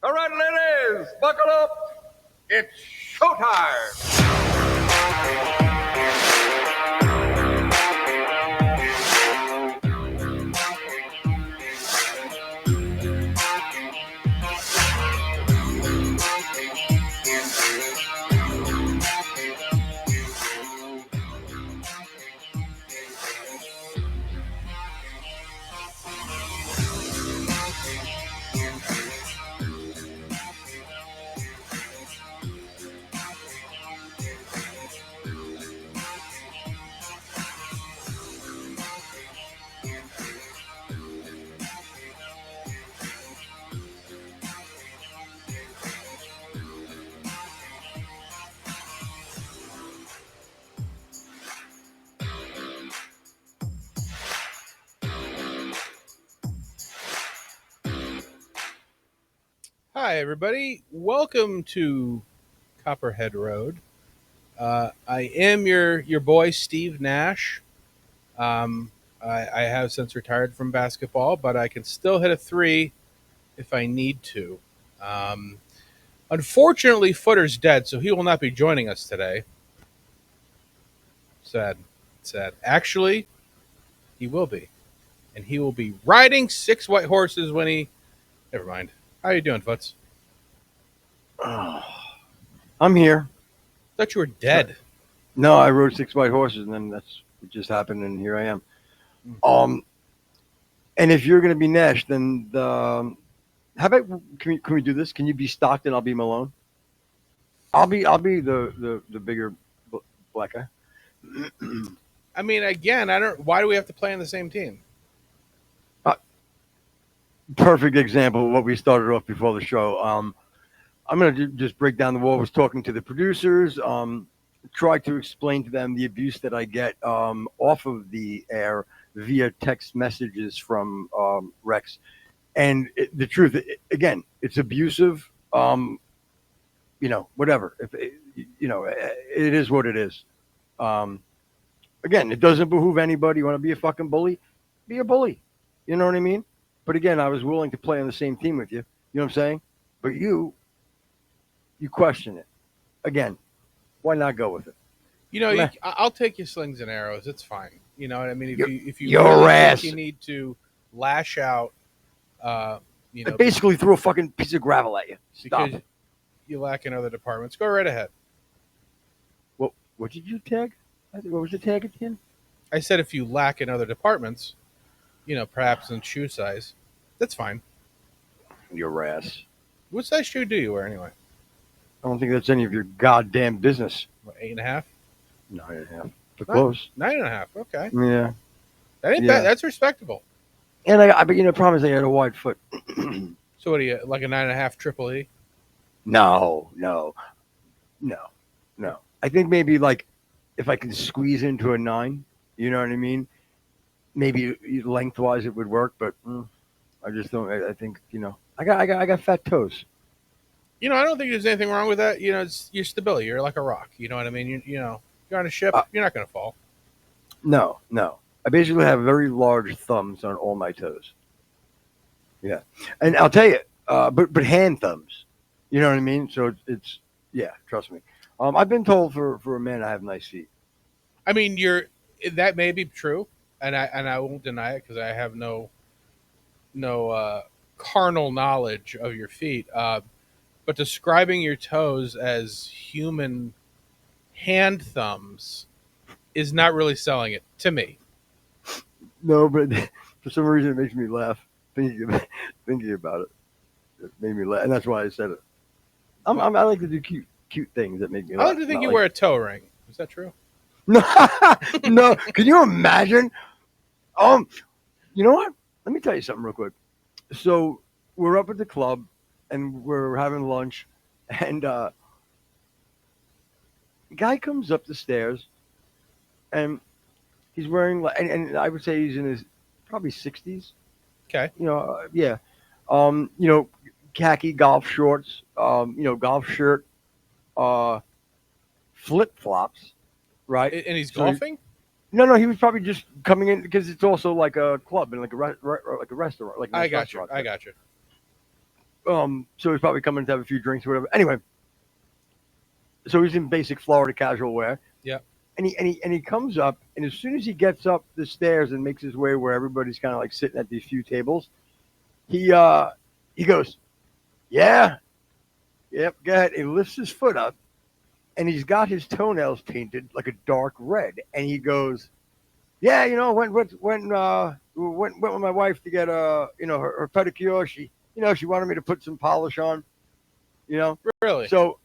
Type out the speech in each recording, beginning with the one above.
All right, ladies, buckle up. It's showtime. Hi, everybody. Welcome to Copperhead Road. I am your boy, Steve Nash. I have since retired from basketball, but I can still hit a three if I need to. Um, Unfortunately, Footer's dead, so he will not be joining us today. Sad. Sad. Actually, he will be. And he will be riding 6 white horses when he... Never mind. How you doing, Foots? I'm here. Thought you were dead. No, I rode 6 white horses, and then that's what just happened, and here I am. And if you're going to be Nash, then how about can we do this? Can you be Stockton? I'll be Malone. I'll be the bigger black guy. I mean, again, I don't... Why do we have to play on the same team? Perfect example of what we started off before the show. I'm going to just break down the wall. I was talking to the producers, try to explain to them the abuse that I get off of the air via text messages from Rex. And the truth, again, it's abusive. Whatever. It is what it is. Again, it doesn't behoove anybody. You want to be a fucking bully? Be a bully. You know what I mean? But again, I was willing to play on the same team with you. You know what I'm saying? But you question it. Again, why not go with it? I'll take your slings and arrows. It's fine. You know what I mean? If you your really ass. think you need to lash out, I basically threw a fucking piece of gravel at you. Stop because it. you lack in other departments, go right ahead. What did you tag? What was the tag again? I said if you lack in other departments, perhaps in shoe size, that's fine. Your ass. What size shoe do you wear anyway? I don't think that's any of your goddamn business. What, 8.5? 9.5. But close. 9.5. Okay, Yeah. that ain't bad. That's respectable. And but the problem is I had a wide foot. So what are you, like a 9.5 triple E? No. I think maybe like if I can squeeze into a 9, you know what I mean? Maybe lengthwise it would work, but I just don't. I think I got fat toes. I don't think there's anything wrong with that. It's your stability. You're like a rock. You know what I mean? You're on a ship. You're not going to fall. No. I basically have very large thumbs on all my toes. Yeah, and I'll tell you, but hand thumbs. You know what I mean? So it's trust me. I've been told for a man I have nice feet. I mean, that may be true, and I won't deny it because I have no carnal knowledge of your feet. But describing your toes as human hand thumbs is not really selling it to me. No, but for some reason it makes me laugh thinking about it. It made me laugh, and that's why I said it. I like to do cute things that make me laugh. I like to think you wear a toe ring. Is that true? No. Can you imagine? You know what? Let me tell you something real quick. So we're up at the club and we're having lunch, and a guy comes up the stairs, and he's wearing and I would say he's in his probably 60s. Okay. Khaki golf shorts, golf shirt, flip flops, right? And he's golfing? No, he was probably just coming in because it's also like a club and like a restaurant. Like a nice I got restaurant. you. So he's probably coming to have a few drinks or whatever. Anyway, so he's in basic Florida casual wear. Yeah. And he comes up, and as soon as he gets up the stairs and makes his way where everybody's kind of like sitting at these few tables, he goes, "Yeah, yep, go ahead." He lifts his foot up, and he's got his toenails painted like a dark red, and he goes, "Yeah, went with my wife to get her pedicure. She wanted me to put some polish on, you know." Really? So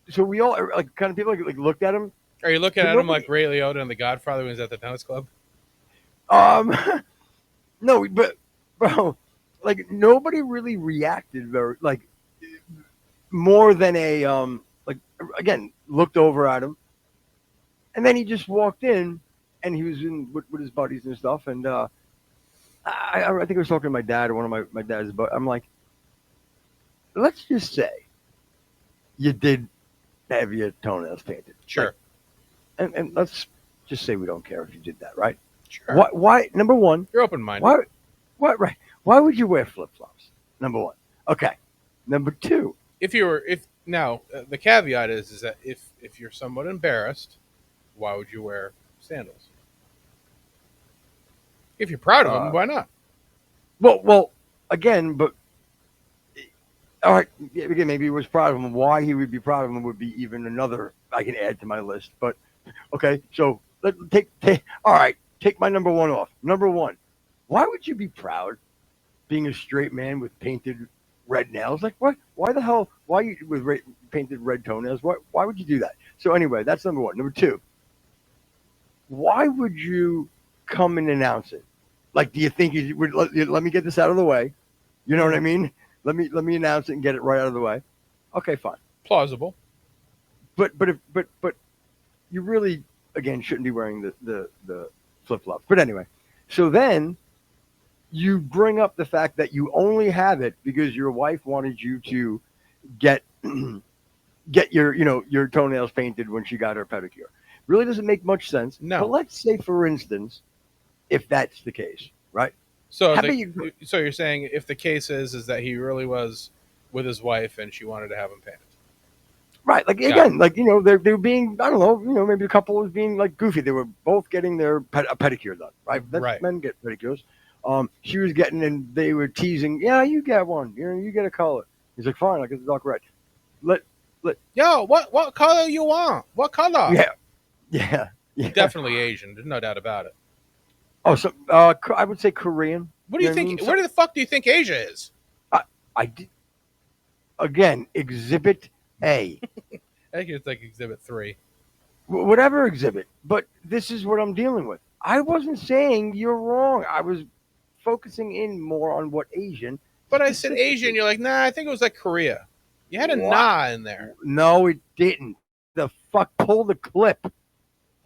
so we all like kind of people like looked at him. Are you looking But at him nobody- like Ray Liotta in The Godfather when he was at the tennis club? Um, no, but bro, like nobody really reacted very like more than a like again looked over at him, and then he just walked in, and he was in with his buddies and stuff, and I think I was talking to my dad or one of my dad's, but I'm like, let's just say you did have your toenails painted, Sure. like, and let's just say we don't care if you did that, right? Sure. Why? Number one, You're open-minded. Right? Why would you wear flip flops? Number one. Okay. Number two. The caveat is that if you're somewhat embarrassed, why would you wear sandals? If you're proud of them, why not? Well, again, but all right. Again, maybe he was proud of him. Why he would be proud of him would be even another I can add to my list. But okay, so let's all right. Take my number one off. Number one. Why would you be proud being a straight man with painted red nails? Like what? Why the hell? Why you with painted red toenails? Why would you do that? So anyway, that's number one. Number two. Why would you come and announce it? Like, do you think you would let me get this out of the way? You know what I mean? Let me announce it and get it right out of the way. Okay, fine. Plausible. But you really again shouldn't be wearing the flip flops. But anyway, so then you bring up the fact that you only have it because your wife wanted you to get your toenails painted when she got her pedicure. Really doesn't make much sense. No. But let's say, for instance, if that's the case, right? So How about you- so you're saying if the case is that he really was with his wife and she wanted to have him painted. Right, like again, like they're being I don't know, maybe a couple was being like goofy. They were both getting their a pedicure done, right? Right. Men get pedicures. She was getting, and they were teasing. Yeah, you get one. You get a color. He's like, fine, I'll get the dark red. Yo, what color you want? What color? Yeah. Definitely Asian. There's no doubt about it. Oh, so I would say Korean. What do you know think? I mean? Where the fuck do you think Asia is? I did. Again, Exhibit A. I think it's like Exhibit 3. Whatever exhibit. But this is what I'm dealing with. I wasn't saying you're wrong. I was focusing in more on what Asian. But I said Asian. You're like, nah, I think it was like Korea. You had a What? nah in there. No, it didn't. The fuck, pull the clip.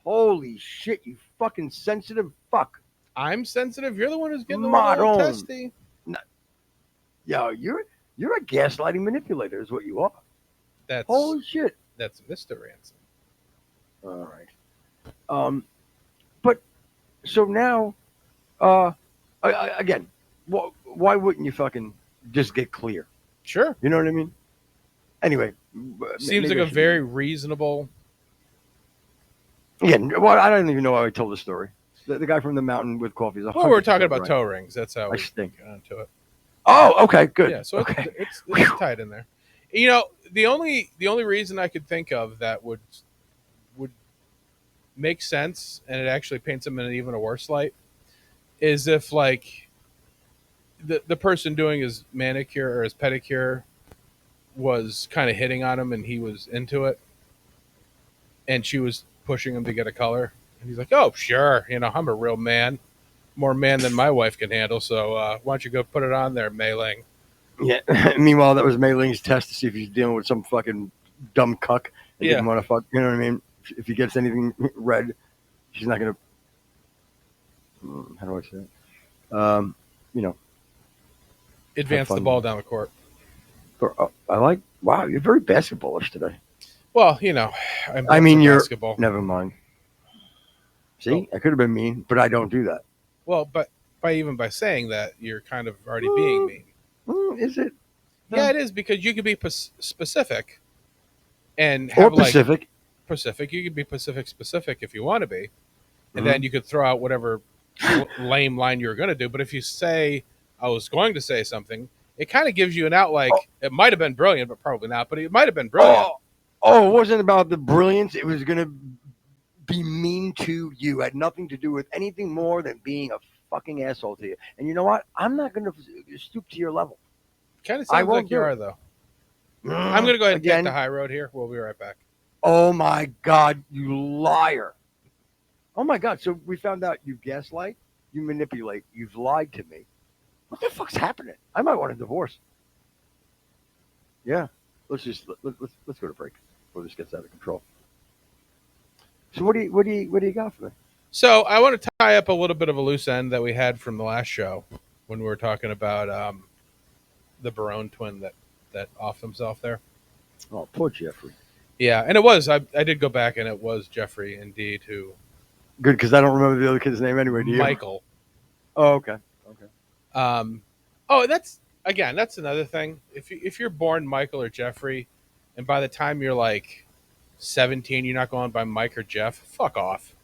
Holy shit, you fucking sensitive fuck. I'm sensitive. You're the one who's getting a Maroon. little testy. Yo, you're a gaslighting manipulator is what you are. That's Holy shit. Mr. Ransom. All right. But so now, again, why wouldn't you fucking just get clear? Sure. You know what I mean? Anyway, Seems like a very reasonable. Again, well, I don't even know how I told the story. The guy from the mountain with coffee is. Well, we're talking about right. toe rings. That's how I we stink. got into it. Oh, okay, good. Yeah, so okay. it's tied in there. The only reason I could think of that would make sense, and it actually paints him in an even a worse light, is if like the person doing his manicure or his pedicure was kind of hitting on him and he was into it, and she was pushing him to get a color, and he's like, "Oh, sure, I'm a real man, more man than my wife can handle. So why don't you go put it on there, Mei Ling?" Yeah. Meanwhile, that was Mei Ling's test to see if he's dealing with some fucking dumb cuck. That didn't want to fuck. You know what I mean? If he gets anything red, she's not gonna. How do I say it? Advance the ball down the court. I like. Wow, you're very basketballish today. Well, you're. basketball. Never mind. See, I could have been mean, but I don't do that. Well, but by saying that, you're kind of already being mean. Is it? Yeah, it is, because you could be specific and Or have like Pacific. Pacific. You could be Pacific specific if you want to be, and Mhm. then you could throw out whatever lame line you were going to do. But if you say, I was going to say something, it kind of gives you an out, like, it might have been brilliant, but probably not. But it might have been brilliant. Oh, it wasn't about the brilliance. It was going to be mean to you. It had nothing to do with anything more than being a fucking asshole to you. And you know what? I'm not going to stoop to your level. Kind of I sounds won't like you do are, it. though. I'm going to go ahead and take Again. the high road here. We'll be right back. Oh my God, you liar. Oh my God. So we found out you gaslight, you manipulate, you've lied to me. What the fuck's happening? I might want a divorce. Yeah. Let's go to break before this gets out of control. So what do you got for me? So I want to tie up a little bit of a loose end that we had from the last show when we were talking about the Barone twin that offed himself there. Oh, poor Jeffrey. Yeah, and it was. I did go back, and it was Jeffrey, indeed, who... Good, because I don't remember the other kid's name anyway, do you? Michael. Oh, okay. That's another thing. If you're born Michael or Jeffrey, and by the time you're like 17, you're not going by Mike or Jeff, fuck off.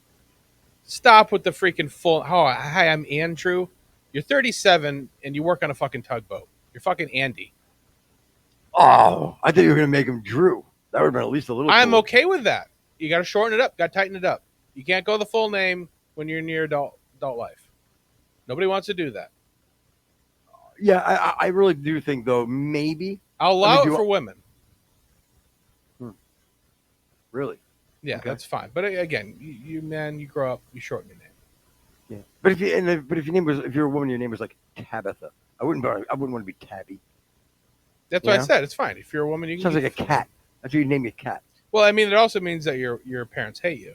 Stop with the freaking full... Oh, hi, I'm Andrew. You're 37, and you work on a fucking tugboat. You're fucking Andy. Oh, I thought you were going to make him Drew. That would have been at least a little I'm cool. okay with that. You got to shorten it up. Got to tighten it up. You can't go the full name when you're near adult life. Nobody wants to do that. Yeah, I really do think, though, maybe. I'll allow it for women. Really? Yeah, Okay. that's fine. But again, you grow up, you shorten your name. Yeah. But if you're a woman, your name was like Tabitha. I wouldn't want to be Tabby. That's what I said. It's fine. If you're a woman, you can... Sounds like a cat. That's what you name your cat. Well, I mean, it also means that your parents hate you,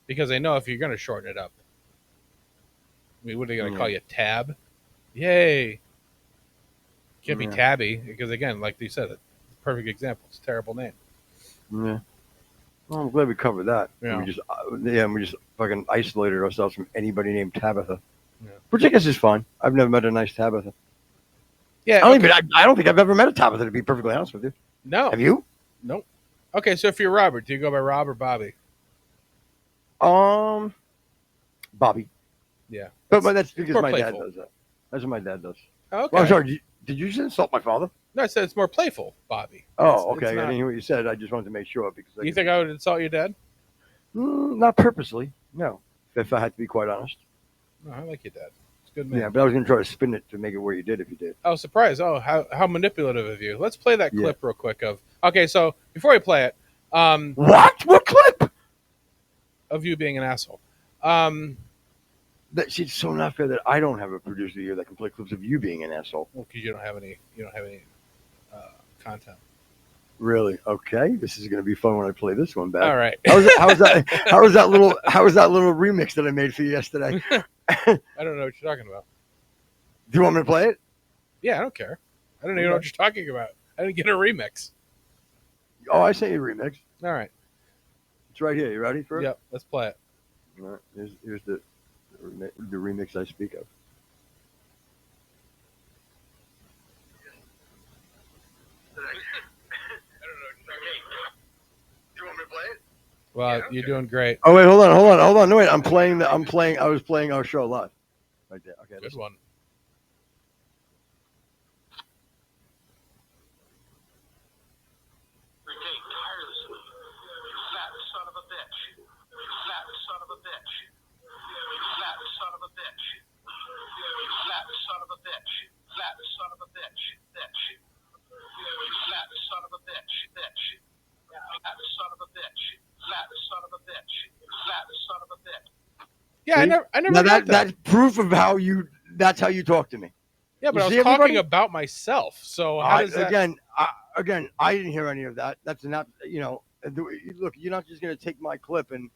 because they know if you're going to shorten it up. I mean, what are they going to call you? Tab? Yay! Can't be Tabby, because again, like you said, it's a perfect example. It's a terrible name. Yeah. Well, I'm glad we covered that. Yeah. We just fucking isolated ourselves from anybody named Tabitha. Yeah. Which I guess is fine. I've never met a nice Tabitha. Yeah. I don't think I've ever met a Tabitha, to be perfectly honest with you. No. Have you? Nope. Okay, so if you're Robert, do you go by Rob or Bobby? Bobby. Yeah. But that's because my playful. dad does that. That's what my dad does. Okay. Well, I'm sorry. Did you just insult my father? No, I said it's more playful, Bobby. Oh, It's okay. I not... didn't hear what you said. I just wanted to make sure because. You think I would insult your dad? Not purposely. No. If I had to be quite honest. No, I like your dad. It's a good man. Yeah, but I was going to try to spin it to make it where you did if you did. Oh, surprise. Oh, how manipulative of you. Let's play that clip real quick of... Okay, so before we play it... What? What clip? Of you being an asshole. It's so not fair that I don't have a producer here that can play clips of you being an asshole. Well, because you don't have any content. Really? Okay. This is going to be fun when I play this one back. All right. How was that little remix that I made for you yesterday? I don't know what you're talking about. Do you want me to play it? Yeah, I don't care. I don't even know what you're talking about. I didn't get a remix. Oh, I sent you a remix. All right. It's right here. You ready for it? Yep. Let's play it. All right. Here's the remix I speak of. Well, you're doing great. Oh wait, hold on. No wait, I was playing our show live. Right there. Okay. Good one. Yeah, I never Now got that. that's proof of that's how you talk to me. Yeah, but I was everybody? talking about myself. So how does that... Again, I didn't hear any of that. That's not, look, you're not just going to take my clip and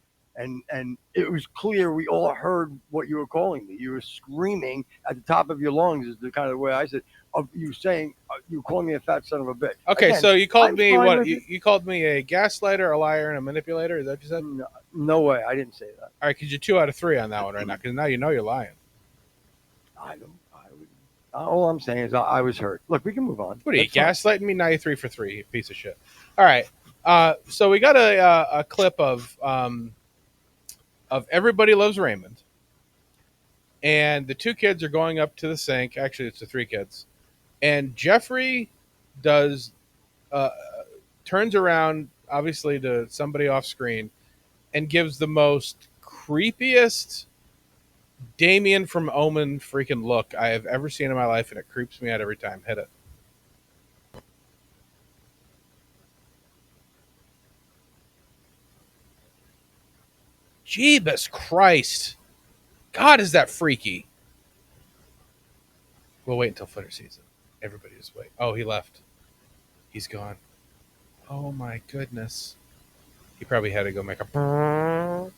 it was clear we all heard what you were calling me. You were screaming at the top of your lungs is the kind of way I said, of you saying, you calling me a fat son of a bitch. Okay, Again, so you called me what? with You called me a gaslighter, a liar, and a manipulator? Is that what you said? No way. I didn't say that. All right, because you're 2 out of 3 on that one right now, because now you know you're lying. All I'm saying is I was hurt. Look, we can move on. What are you, That's fine. gaslighting me? Now you're 3 for 3, you piece of shit. All right. So we got a clip of Everybody Loves Raymond. And the 2 kids are going up to the sink. Actually, it's the 3 kids. And Jeffrey does turns around, obviously, to somebody off screen and gives the most creepiest Damien from Omen freaking look I have ever seen in my life, and it creeps me out every time. Hit it. Jeebus Christ. God, is that freaky. We'll wait until footer season. Everybody just wait. Oh, he left. He's gone. Oh my goodness. He probably had to go make a...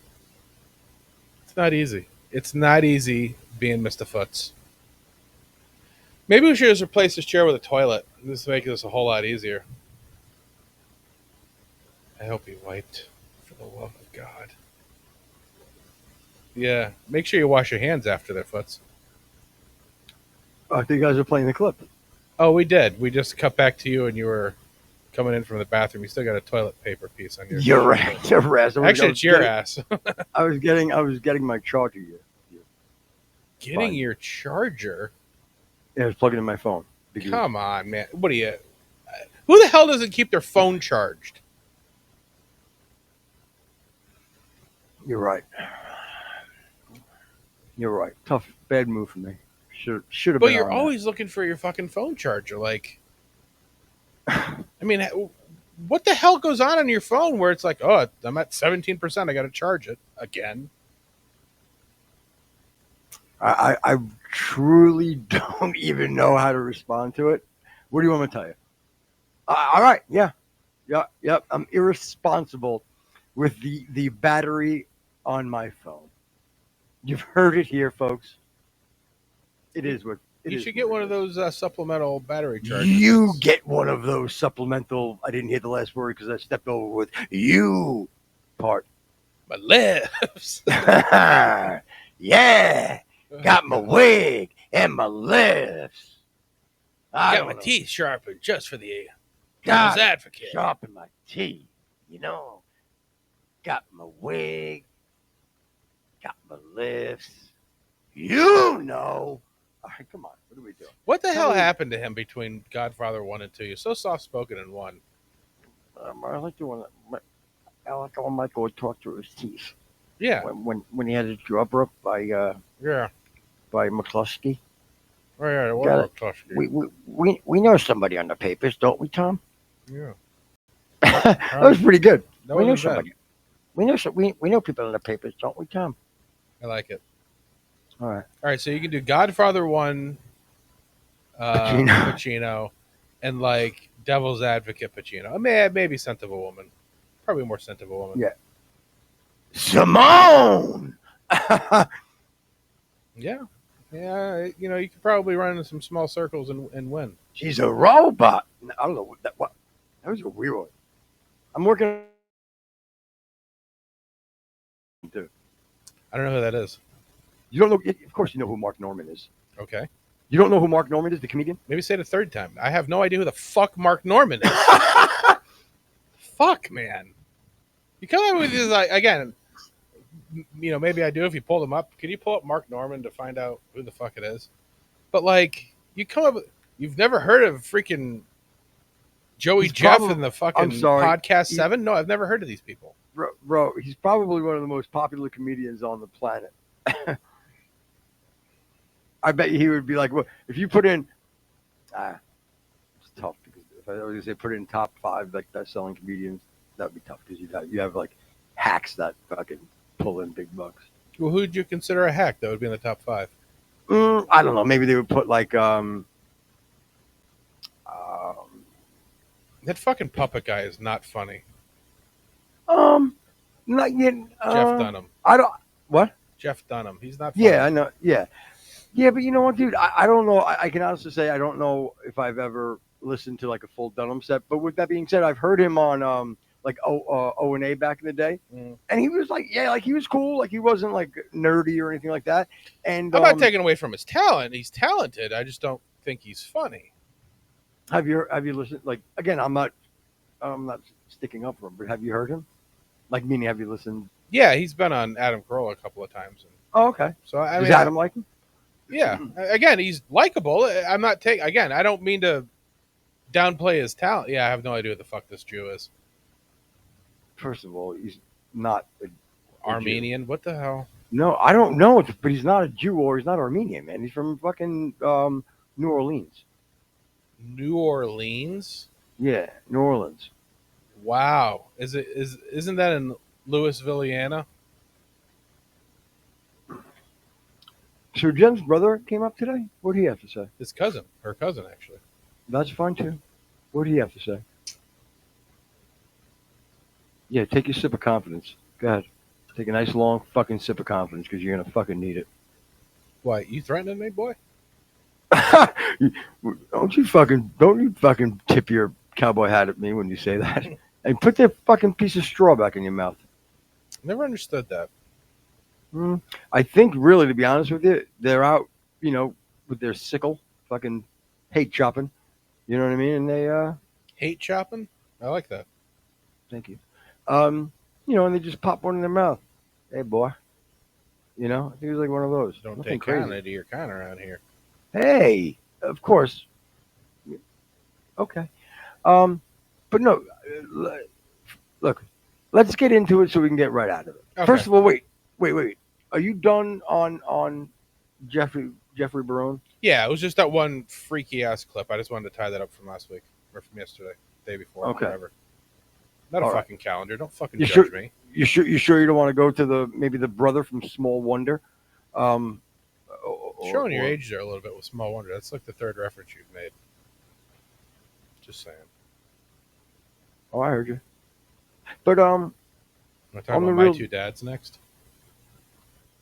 It's not easy. It's not easy being Mr. Foots. Maybe we should just replace this chair with a toilet. This will make this a whole lot easier. I hope he wiped, for the love of God. Yeah, make sure you wash your hands after that, Foots. I think you guys are playing the clip. Oh, we did. We just cut back to you, and you were coming in from the bathroom. You still got a toilet paper piece on your. Your ass. Your ass. Actually, it's your ass. I was getting my charger here. Getting Fine. your charger? Yeah, I was plugging in my phone. Because Come on, man. What are you? Who the hell doesn't keep their phone charged? You're right. You're right. Tough, bad move for me. Should have But been. you're on always looking for your fucking phone charger. Like, I mean, what the hell goes on your phone where it's like, oh, I'm at 17%. I got to charge it again. I truly don't even know how to respond to it. What do you want me to tell you? All right. Yeah. I'm irresponsible with the battery on my phone. You've heard it here, folks. It is what it You is should get what one it of is. those supplemental battery chargers. You get one of those supplemental. I didn't hear the last word because I stepped over with you part. My lips. Yeah. Got my wig and my lips. I got don't my know. teeth sharpened just for the Got devil's advocate. sharpen my teeth. You know. Got my wig. Got my lips. You know. All right, come on. What are we doing? What the hell me- happened to him between Godfather 1 and 2? You're so soft-spoken in 1. I like the one. I like when Michael would talk through his teeth. Yeah. When he had his jaw broke by Yeah. McCluskey. Right. What Got about Cluster? We know somebody on the papers, don't we, Tom? Yeah. That was pretty good. That we know wasn't bad. somebody. We know people on the papers, don't we, Tom? I like it. All right. All right, so you can do Godfather 1, Pacino, and like Devil's Advocate Pacino. Maybe Scent of a Woman. Probably more Scent of a Woman. Yeah. Simone. Yeah. You know, you could probably run in some small circles and win. She's a robot. I don't know what that. What? That was a weird one. I'm working. Dude, I don't know who that is. you don't know. Of course, you know who Mark Norman is. Okay. You don't know who Mark Norman is, the comedian? Maybe say it a third time. I have no idea who the fuck Mark Norman is. Fuck, man. You come up with this, like, again, you know, maybe I do if you pull them up. Can you pull up Mark Norman to find out who the fuck it is? But, like, you come up with, you've never heard of freaking Joey He's Jeff probably- and the fucking I'm sorry. Podcast 7? No, I've never heard of these people. Bro, he's probably one of the most popular comedians on the planet. I bet you he would be like, well, if you put in, it's tough because if I was gonna say put in top 5 like best-selling comedians, that would be tough because you have like hacks that fucking pull in big bucks. Well, who'd you consider a hack that would be in the top 5? I don't know. Maybe they would put like That fucking puppet guy is not funny. not yet. Jeff Dunham. I don't. What? Jeff Dunham. He's not funny. Yeah, I know. Yeah, but you know what, dude? I don't know. I can honestly say I don't know if I've ever listened to like a full Dunham set. But with that being said, I've heard him on like O&A back in the day, and he was like, he was cool. Like he wasn't like nerdy or anything like that. And I'm not taking away from his talent. He's talented. I just don't think he's funny. Have you listened? Like again, I'm not sticking up for him, but have you heard him? Like meaning, have you listened? Yeah, he's been on Adam Carolla a couple of times. Oh, okay. So I Does mean, Adam like him? yeah. Again, he's likable. I'm not taking. Again, I don't mean to downplay his talent. Yeah, I have no idea what the fuck this Jew is. First of all, he's not a Armenian. What the hell? No, I don't know, but he's not a Jew or he's not Armenian, man. He's from fucking New Orleans. New Orleans. Yeah, New Orleans. Wow. Isn't that in Louisville, Indiana? So Jen's brother came up today. What do you have to say? His cousin, her cousin, actually. That's fine too. What do you have to say? Yeah, take your sip of confidence. Go ahead. Take a nice long fucking sip of confidence because you're gonna fucking need it. What, you threatening me, boy? Don't you fucking tip your cowboy hat at me when you say that. And put that fucking piece of straw back in your mouth. Never understood that. I think really, to be honest with you, they're out, with their sickle, fucking hate chopping. You know what I mean? And they hate chopping? I like that. Thank you. And they just pop one in their mouth. Hey, boy. I think it was like one of those. Don't Nothing take crazy. kindly to your kind around here. Hey, of course. Okay. But no, look, let's get into it so we can get right out of it. Okay. First of all, wait. Are you done on Jeffrey Barone? Yeah, it was just that one freaky ass clip. I just wanted to tie that up from last week or from yesterday, day before, Okay. whatever. Not All a right. fucking calendar. Don't fucking You judge me. You sure you don't want to go to maybe the brother from Small Wonder? Showing your age there a little bit with Small Wonder. That's like the third reference you've made. Just saying. Oh, I heard you. But Want to talk On about the My real- Two Dads next?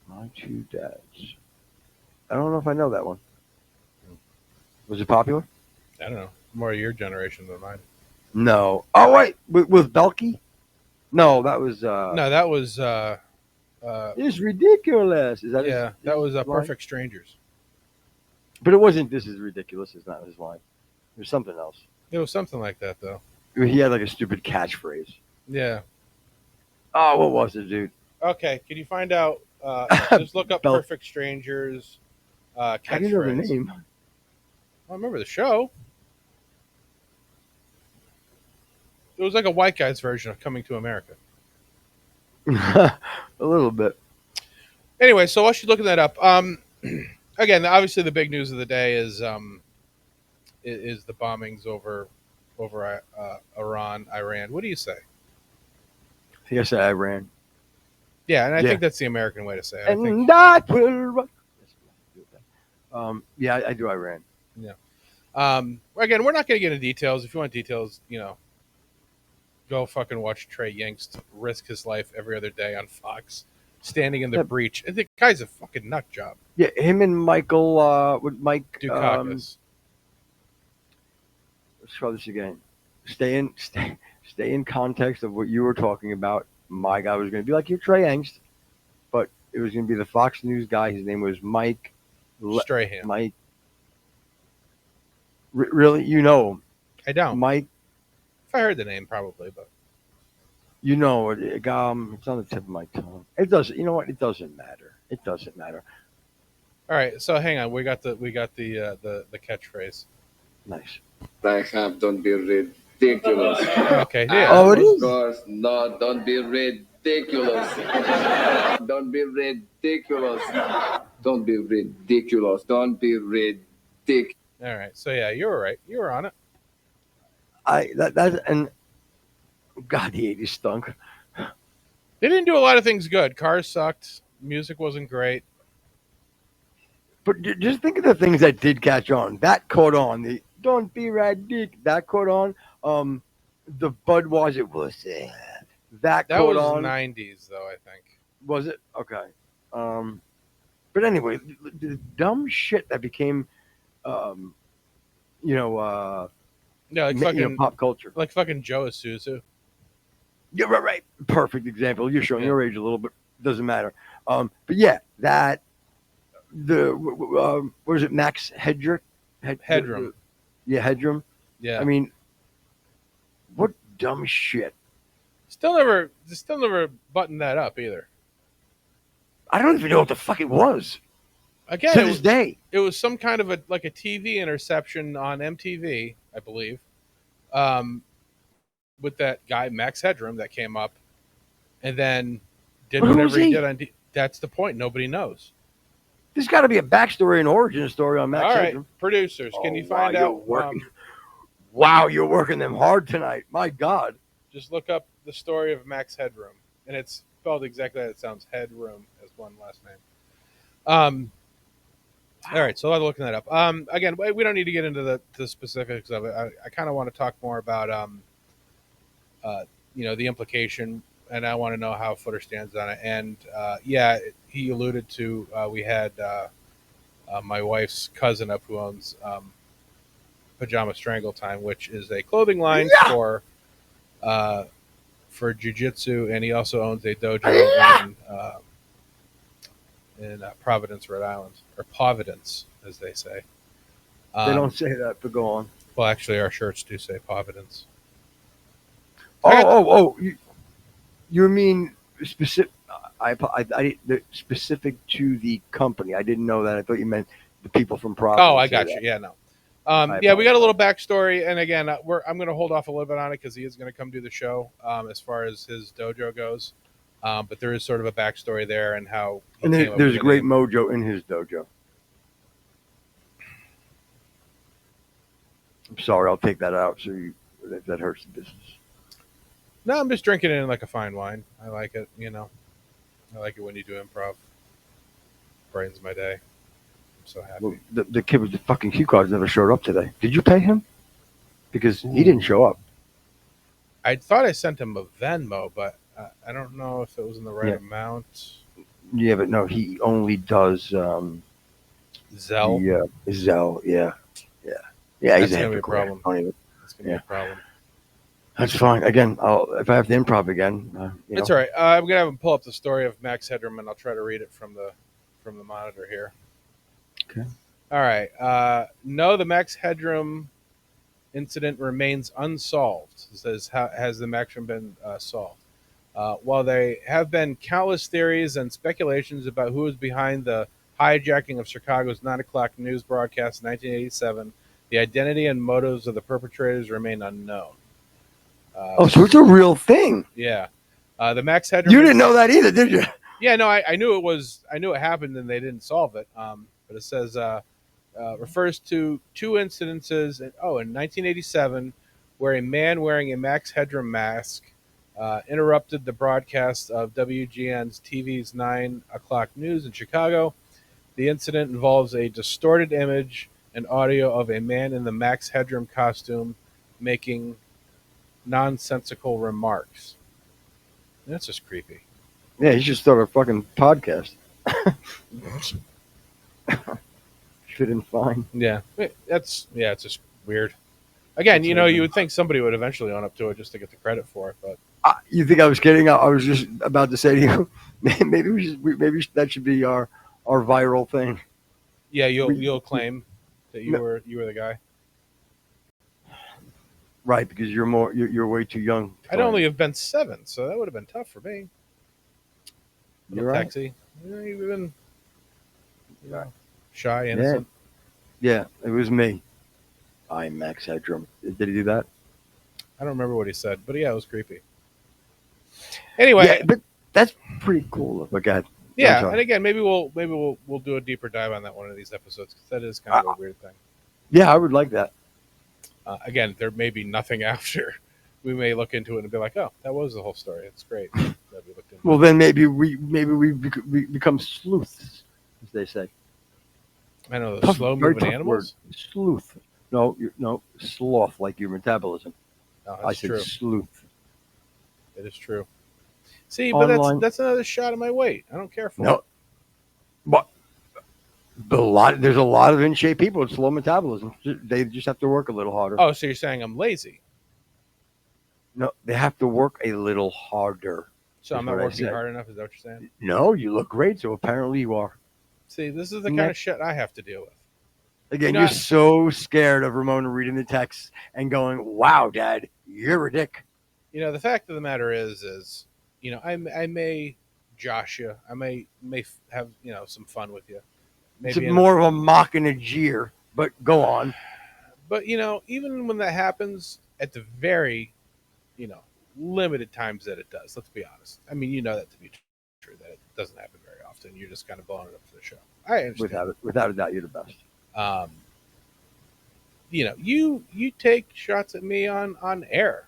My Two Dads. I don't know if I know that one. Was it popular? I don't know. More your generation than mine. No. Oh wait, with Belky? No, that was. No, that was. It's ridiculous. Is that? Yeah, that was line? Perfect Strangers. But it wasn't. This is ridiculous. It's not his line. There's something else. It was something like that, though. He had like a stupid catchphrase. Yeah. Oh, what was it, dude? Okay, can you find out? Just look up Bel- Perfect Strangers I didn't know the catchphrase. name. I remember the show. It was like a white guy's version of Coming to America. A little bit. Anyway, so while she's looking that up, again, obviously the big news of the day is the bombings over Iran. What do you say? I think I said Iran. Yeah, and I Yeah. think that's the American way to say it. I think, And that will. Yeah, I do Iran. again, we're not going to get into details. If you want details, go fucking watch Trey Yingst risk his life every other day on Fox, standing in the Yeah. breach. And the guy's a fucking nut job. Yeah, him and Michael with Mike Dukakis. let's try this again. Stay in context of what you were talking about. My guy was going to be like your Trey Angst, but it was going to be the Fox News guy. His name was Mike. Strahan. Mike. Really, you know him, I don't. Mike. If I heard the name, probably, but You know it. It's on the tip of my tongue. It doesn't. You know what? It doesn't matter. It doesn't matter. all right. So hang on. We got the catchphrase. Nice. Don't be ridiculous. Okay. Yeah. Oh, it is. Of course, no, don't be ridiculous. Don't be ridiculous. Don't be ridiculous. Don't be ridiculous. All right. So yeah, you were right. You were on it. And God, the 80s stunk. They didn't do a lot of things good. Cars sucked. Music wasn't great. But just think of the things that did catch on. That caught on. The "Don't be radic." That caught on. The Budweiser was that That caught was on. 90s, though, I think. Was it? Okay. But anyway, the dumb shit that became, Yeah, like fucking pop culture. Joe Isuzu. Yeah, right. Perfect example. You're showing your age a little bit. Doesn't matter. But yeah, that what is it? Max Headroom. Headroom. Headroom. Yeah. I mean, what dumb shit. Still never buttoned that up either. I don't even know what the fuck it was. Again, To this day. it was some kind of a TV interception on MTV, I believe, with that guy Max Headroom that came up, and then did But who whatever was he he? did on. That's the point. Nobody knows. There's got to be a backstory and origin story on Max All right, Headroom. producers, can you find wow, out? You're working. Wow, you're working them hard tonight. My God. Just look up the story of Max Headroom, and it's spelled exactly how it sounds. Headroom as one last name. All right, so I'm looking that up. Again, we don't need to get into the specifics of it. I kind of want to talk more about the implication, and I want to know how Footer stands on it. And he alluded to we had my wife's cousin up who owns Pajama Strangle Time, which is a clothing line for jiu-jitsu, and he also owns a dojo in Providence, Rhode Island, or Providence, as they say. They don't say that, but go on. Well, actually, our shirts do say Providence. You mean specific? Specific to the company. I didn't know that. I thought you meant the people from Providence. Oh, I got you. Yeah, no. We got a little backstory, and again, I'm going to hold off a little bit on it because he is going to come do the show as far as his dojo goes. But there is sort of a backstory there and how. And there's a great mojo in his dojo. I'm sorry, I'll take that out. So that hurts the business. No, I'm just drinking it in like a fine wine. I like it, I like it when you do improv. Brightens my day. I'm so happy. Well, the kid with the fucking cue cards never showed up today. Did you pay him? Because he didn't show up. I thought I sent him a Venmo, but I don't know if it was in the right amount. Yeah, but no, he only does Zelle. Zelle. Yeah. That's He's gonna be a problem. That's gonna be a problem. That's fine. Again, if I have to improv again, It's all right. I'm gonna have him pull up the story of Max Headroom, and I'll try to read it from the monitor here. Okay. All right. No, the Max Headroom incident remains unsolved. It says, has the Max Headroom been solved? While there have been countless theories and speculations about who was behind the hijacking of Chicago's 9 o'clock news broadcast in 1987, the identity and motives of the perpetrators remain unknown. So it's a real thing. Yeah. The Max Headroom. You didn't know that either, did you? Yeah, no, I knew it was. I knew it happened, and they didn't solve it. But it says refers to two incidences. In 1987, where a man wearing a Max Headroom mask interrupted the broadcast of WGN's TV's 9 o'clock news in Chicago. The incident involves a distorted image and audio of a man in the Max Headroom costume making nonsensical remarks. That's just creepy. Yeah, you should start a fucking podcast. Fit in fine. Yeah, it's just weird. Again, you would think somebody would eventually own up to it just to get the credit for it, but You think I was kidding? I was just about to say to you, maybe that should be our viral thing. yeah, you'll claim that you were the guy. Right, because you're way too young. I'd only have been 7, so that would have been tough for me. You're right. Taxi. You've been shy, innocent. Yeah, it was me. I'm Max Headroom. Did he do that? I don't remember what he said, but yeah, it was creepy. Anyway, Yeah, but that's pretty cool. But God, yeah, and again, maybe we'll do a deeper dive on that one of these episodes because that is kind of a weird thing. Yeah, I would like that. Again, there may be nothing after. We may look into it and be like, "Oh, that was the whole story. It's great." That we looked into. Well, then maybe we become sleuths, as they say. I know the slow-moving animals. Word. Sleuth. No, sloth, like your metabolism. No, I that's said true. sleuth. It is true. See, but Online. that's another shot of my weight. I don't care for it. No, but there's a lot of in shape people with slow metabolism. They just have to work a little harder. Oh, so you're saying I'm lazy? No, they have to work a little harder. So I'm not working hard enough? Is that what you're saying? No, you look great. So apparently you are. See, this is the kind of shit I have to deal with. Again, know, you're so scared of Ramona reading the text and going, "Wow, Dad, you're a dick." the fact of the matter is, I may josh you. I may have some fun with you. It's Maybe, more of a mock and a jeer. But go on. but even when that happens, at the very, you know, limited times that it does. Let's be honest. I mean, that to be true. That it doesn't happen very often. You're just kind of blowing it up for the show. I understand. Without a doubt, you're the best. Um, you take shots at me on air,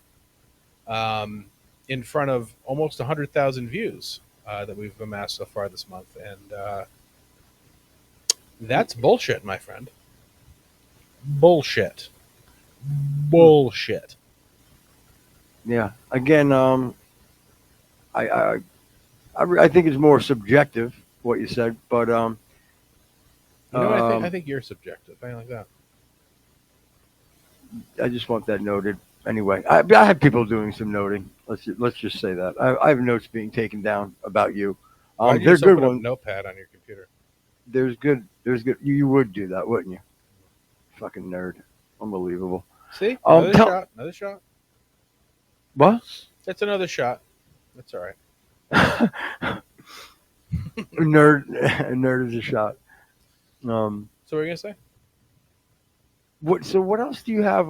in front of almost 100,000 views that we've amassed so far this month, and that's bullshit, my friend. Bullshit. Bullshit. Yeah. Again, I think it's more subjective what you said, but I think you're subjective. I like that. I just want that noted. Anyway, I have people doing some noting. Let's just say that I have notes being taken down about you. Why'd you They're just good open up ones. Notepad on your computer? There's good. You would do that, wouldn't you? Fucking nerd. Unbelievable. See, another shot. What? That's another shot. That's all right. Nerd is a shot. So what are you gonna say? What else do you have?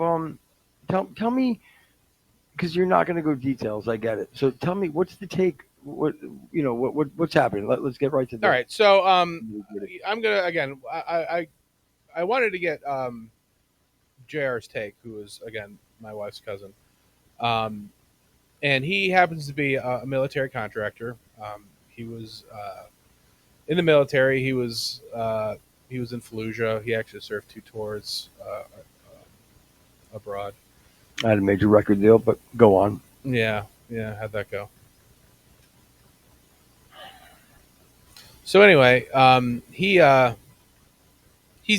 Tell me, because you're not going to go details. I get it. So tell me, what's the take? What's happening? Let's get right to that. All right. So I'm gonna again. I wanted to get JR's take, who is again my wife's cousin, and he happens to be a military contractor. He was in the military. He was in Fallujah. He actually served 2 tours abroad. I had a major record deal, but go on. Yeah. How'd that go? So anyway, he's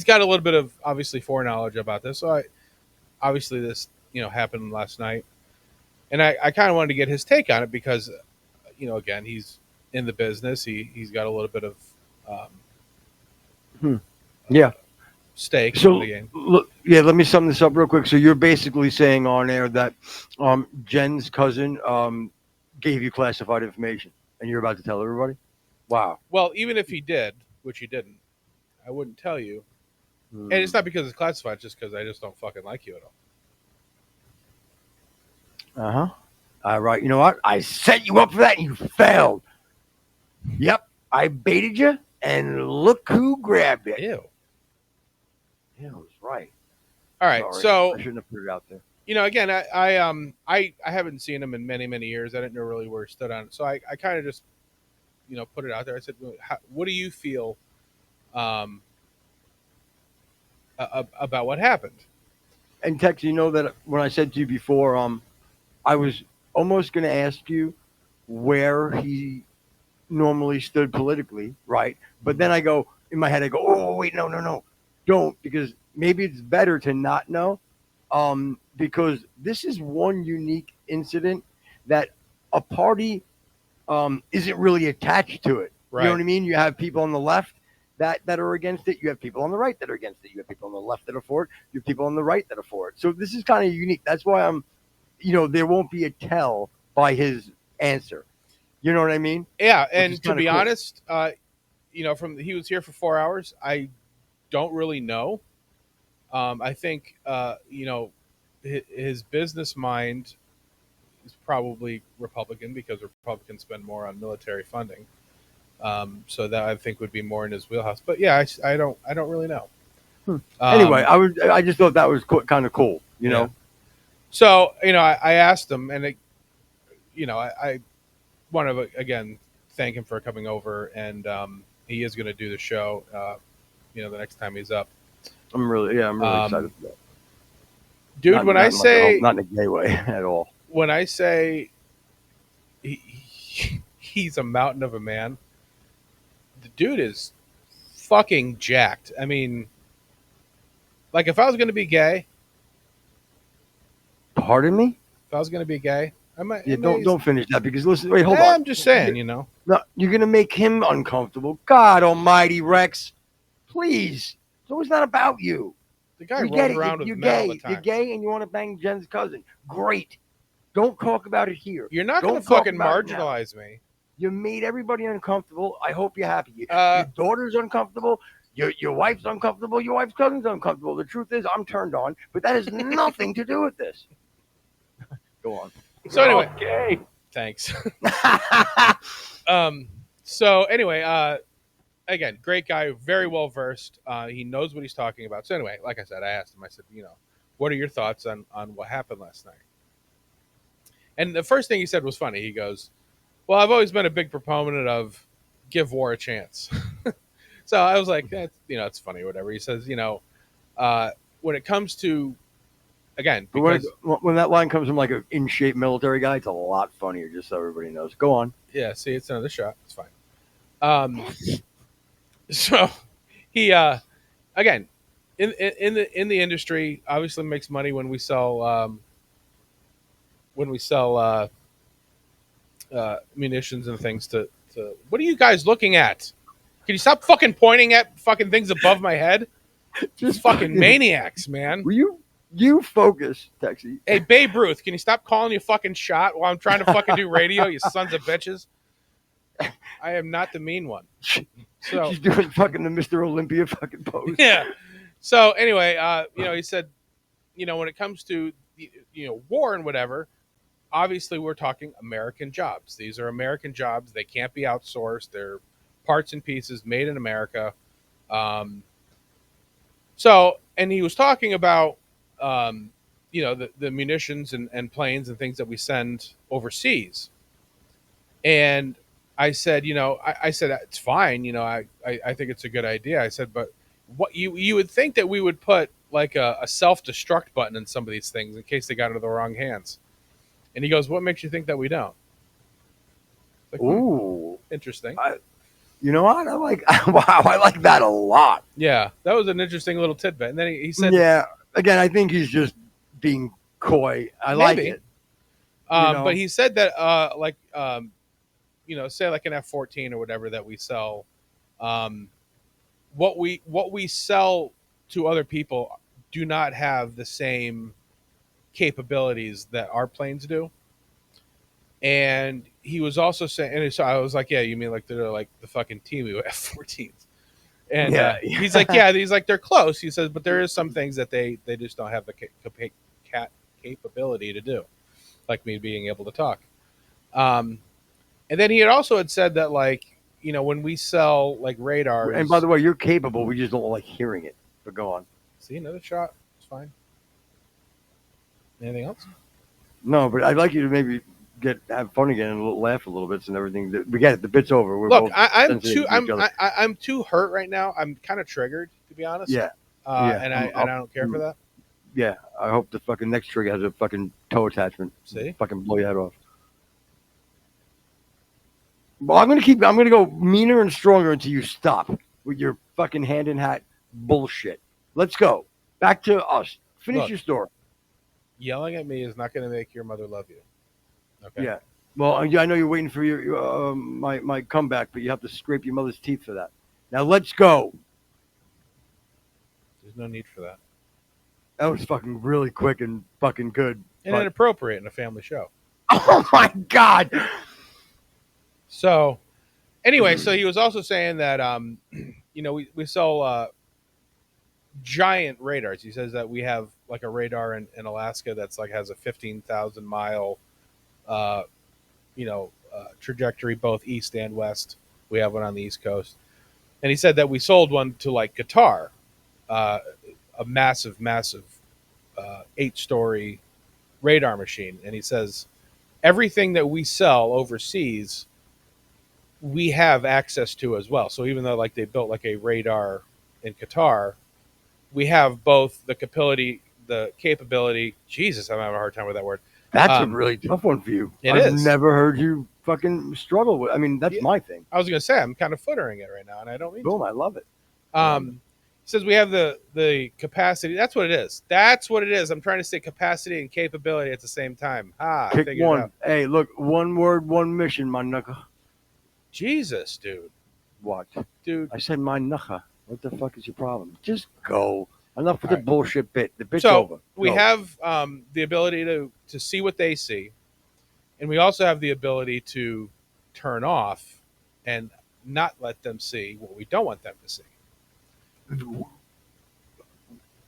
got a little bit of obviously foreknowledge about this. So obviously this happened last night, and I kind of wanted to get his take on it because again, he's in the business. He's got a little bit of stake in the game. Let me sum this up real quick. So you're basically saying on air that Jen's cousin gave you classified information, and you're about to tell everybody? Wow. Well, even if he did, which he didn't, I wouldn't tell you. And it's not because it's classified, it's just because I just don't fucking like you at all. Uh-huh. All right. You know what? I set you up for that and you failed. Yep. I baited you and look who grabbed it. Ew. Yeah, it was right. All right. Sorry. So I shouldn't have put it out there. Again, I haven't seen him in many, many years. I didn't know really where he stood on it. So I kind of just, put it out there. I said, what do you feel about what happened? And Tex, you know that when I said to you before, I was almost going to ask you where he normally stood politically, right? But then I go, in my head, I go, oh, wait, no, don't, because maybe it's better to not know, because this is one unique incident that a party isn't really attached to it. Right. You know what I mean? You have people on the left that are against it. You have people on the right that are against it. You have people on the left that are for it. You have people on the right that are for it. So this is kind of unique. That's why there won't be a tell by his answer. You know what I mean? Yeah, and to be cool. honest, he was here for 4 hours. I don't really know. I think his business mind is probably Republican because Republicans spend more on military funding. So that I think would be more in his wheelhouse. But yeah, I don't really know. Anyway, I just thought that was kind of cool. You know. So I asked him, and I want to again thank him for coming over, and he is going to do the show. The next time he's up. I'm really excited for that. Dude, not in a gay way at all. When I say he's a mountain of a man, the dude is fucking jacked. I mean, like if I was going to be gay. Pardon me? If I was going to be gay, I might. Yeah, don't finish that because listen. Wait, hold on. I'm just saying, No, you're going to make him uncomfortable. God Almighty, Rex, please So it's not about you. The guy We get rolled it. around You're with men all gay. the time. You're gay, and you want to bang Jen's cousin. Great. Don't talk about it here. You're not going to Don't talk fucking about it now. marginalize me. You made everybody uncomfortable. I hope you're happy. Your daughter's uncomfortable. Your wife's uncomfortable. Your wife's cousin's uncomfortable. The truth is, I'm turned on, but that has nothing to do with this. Go on. So anyway, okay. Thanks. So anyway, again, great guy, very well versed. He knows what he's talking about. So anyway, like I said, I asked him. I said, what are your thoughts on what happened last night? And the first thing he said was funny. He goes, "Well, I've always been a big proponent of give war a chance." So I was like, it's funny, or whatever. He says, when it comes to, again, because when that line comes from like an in shape military guy, it's a lot funnier. Just so everybody knows. Go on. Yeah, see, it's another shot. It's fine. So he, again, in the industry, obviously makes money when we sell munitions and things to. What are you guys looking at? Can you stop fucking pointing at fucking things above my head? Just fucking maniacs, man. Were you focus, Texie? Hey, Babe Ruth, can you stop calling you fucking shot while I'm trying to fucking do radio, you sons of bitches? I am not the mean one. So she's doing fucking the Mr. Olympia fucking pose. Yeah. So anyway, he said, when it comes to war and whatever, obviously we're talking American jobs. These are American jobs. They can't be outsourced. They're parts and pieces made in America. So, and he was talking about, the munitions and planes and things that we send overseas. And I said, I said, it's fine. I think it's a good idea. I said, but what you would think that we would put like a self-destruct button in some of these things in case they got into the wrong hands. And he goes, what makes you think that we don't? Like, ooh, interesting. You know what? Wow, I like that a lot. Yeah, that was an interesting little tidbit. And then he said, yeah, again, I think he's just being coy. I like it. But he said that, say like an F-14 or whatever that we sell, what we sell to other people do not have the same capabilities that our planes do. And he was also saying, and so I was like, yeah, you mean like they're like the fucking Temu F-14s? And he's like, yeah, he's like, they're close. He says, but there is some things that they just don't have the capability to do, like me being able to talk. And then he had said that, like, when we sell like radars. And by the way, you're capable. We just don't like hearing it. But go on. See, another shot. It's fine. Anything else? No, but I'd like you to maybe have fun again and laugh a little bit and everything. We get it. The bit's over. Look, I'm too hurt right now. I'm kind of triggered, to be honest. Yeah. And I don't care for that. Yeah. I hope the fucking next trigger has a fucking toe attachment. See? Fucking blow your head off. Well, I'm gonna go meaner and stronger until you stop with your fucking hand in hat bullshit. Let's go. Back to us. Finish your story. Yelling at me is not going to make your mother love you. Okay. Yeah. Well, I know you're waiting for your my comeback, but you have to scrape your mother's teeth for that. Now let's go. There's no need for that. That was fucking really quick and fucking good. And inappropriate in a family show. Oh my God. So, anyway, so he was also saying that we sell giant radars. He says that we have like a radar in Alaska that's like has a 15,000 mile trajectory both east and west. We have one on the East Coast. And he said that we sold one to like Qatar, a massive 8-story radar machine. And he says everything that we sell overseas, we have access to as well. So even though like they built like a radar in Qatar, we have both the capability. Jesus, I'm having a hard time with that word. That's a really tough one for you. I've never heard you fucking struggle with. I mean, that's my thing. I was going to say I'm kind of footering it right now, and I don't mean to. I love it. He says we have the capacity. That's what it is. That's what it is. I'm trying to say capacity and capability at the same time. Pick one. Hey, look, one word, one mission, my knuckle. Jesus, dude. What? Dude. I said my knuckle. What the fuck is your problem? Just go. Enough with the Alright. bullshit bit. The bit's So over. we Go. have the ability to see what they see, and we also have the ability to turn off and not let them see what we don't want them to see.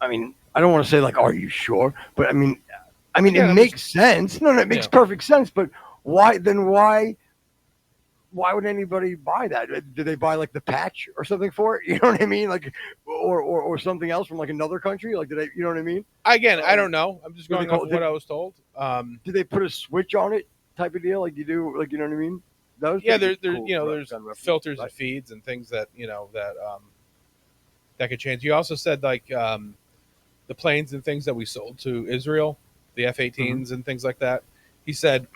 I mean, I don't want to say like, are you sure? But I mean, Again, it I'm makes sense. No, it makes Yeah. perfect sense. But why? Then why? Why would anybody buy that? Do they buy like the patch or something for it? You know what I mean? Like, or something else from like another country? Like, you know what I mean? Again, I don't know. I'm just What do going they off call of it? what I was told. Do they put a switch on it, type of deal? Like you do? Like, you know what I mean? That was Yeah, pretty there cool there's gun reference, filters right? and feeds and things that that could change. You also said like the planes and things that we sold to Israel, the F-18s and things like that. He said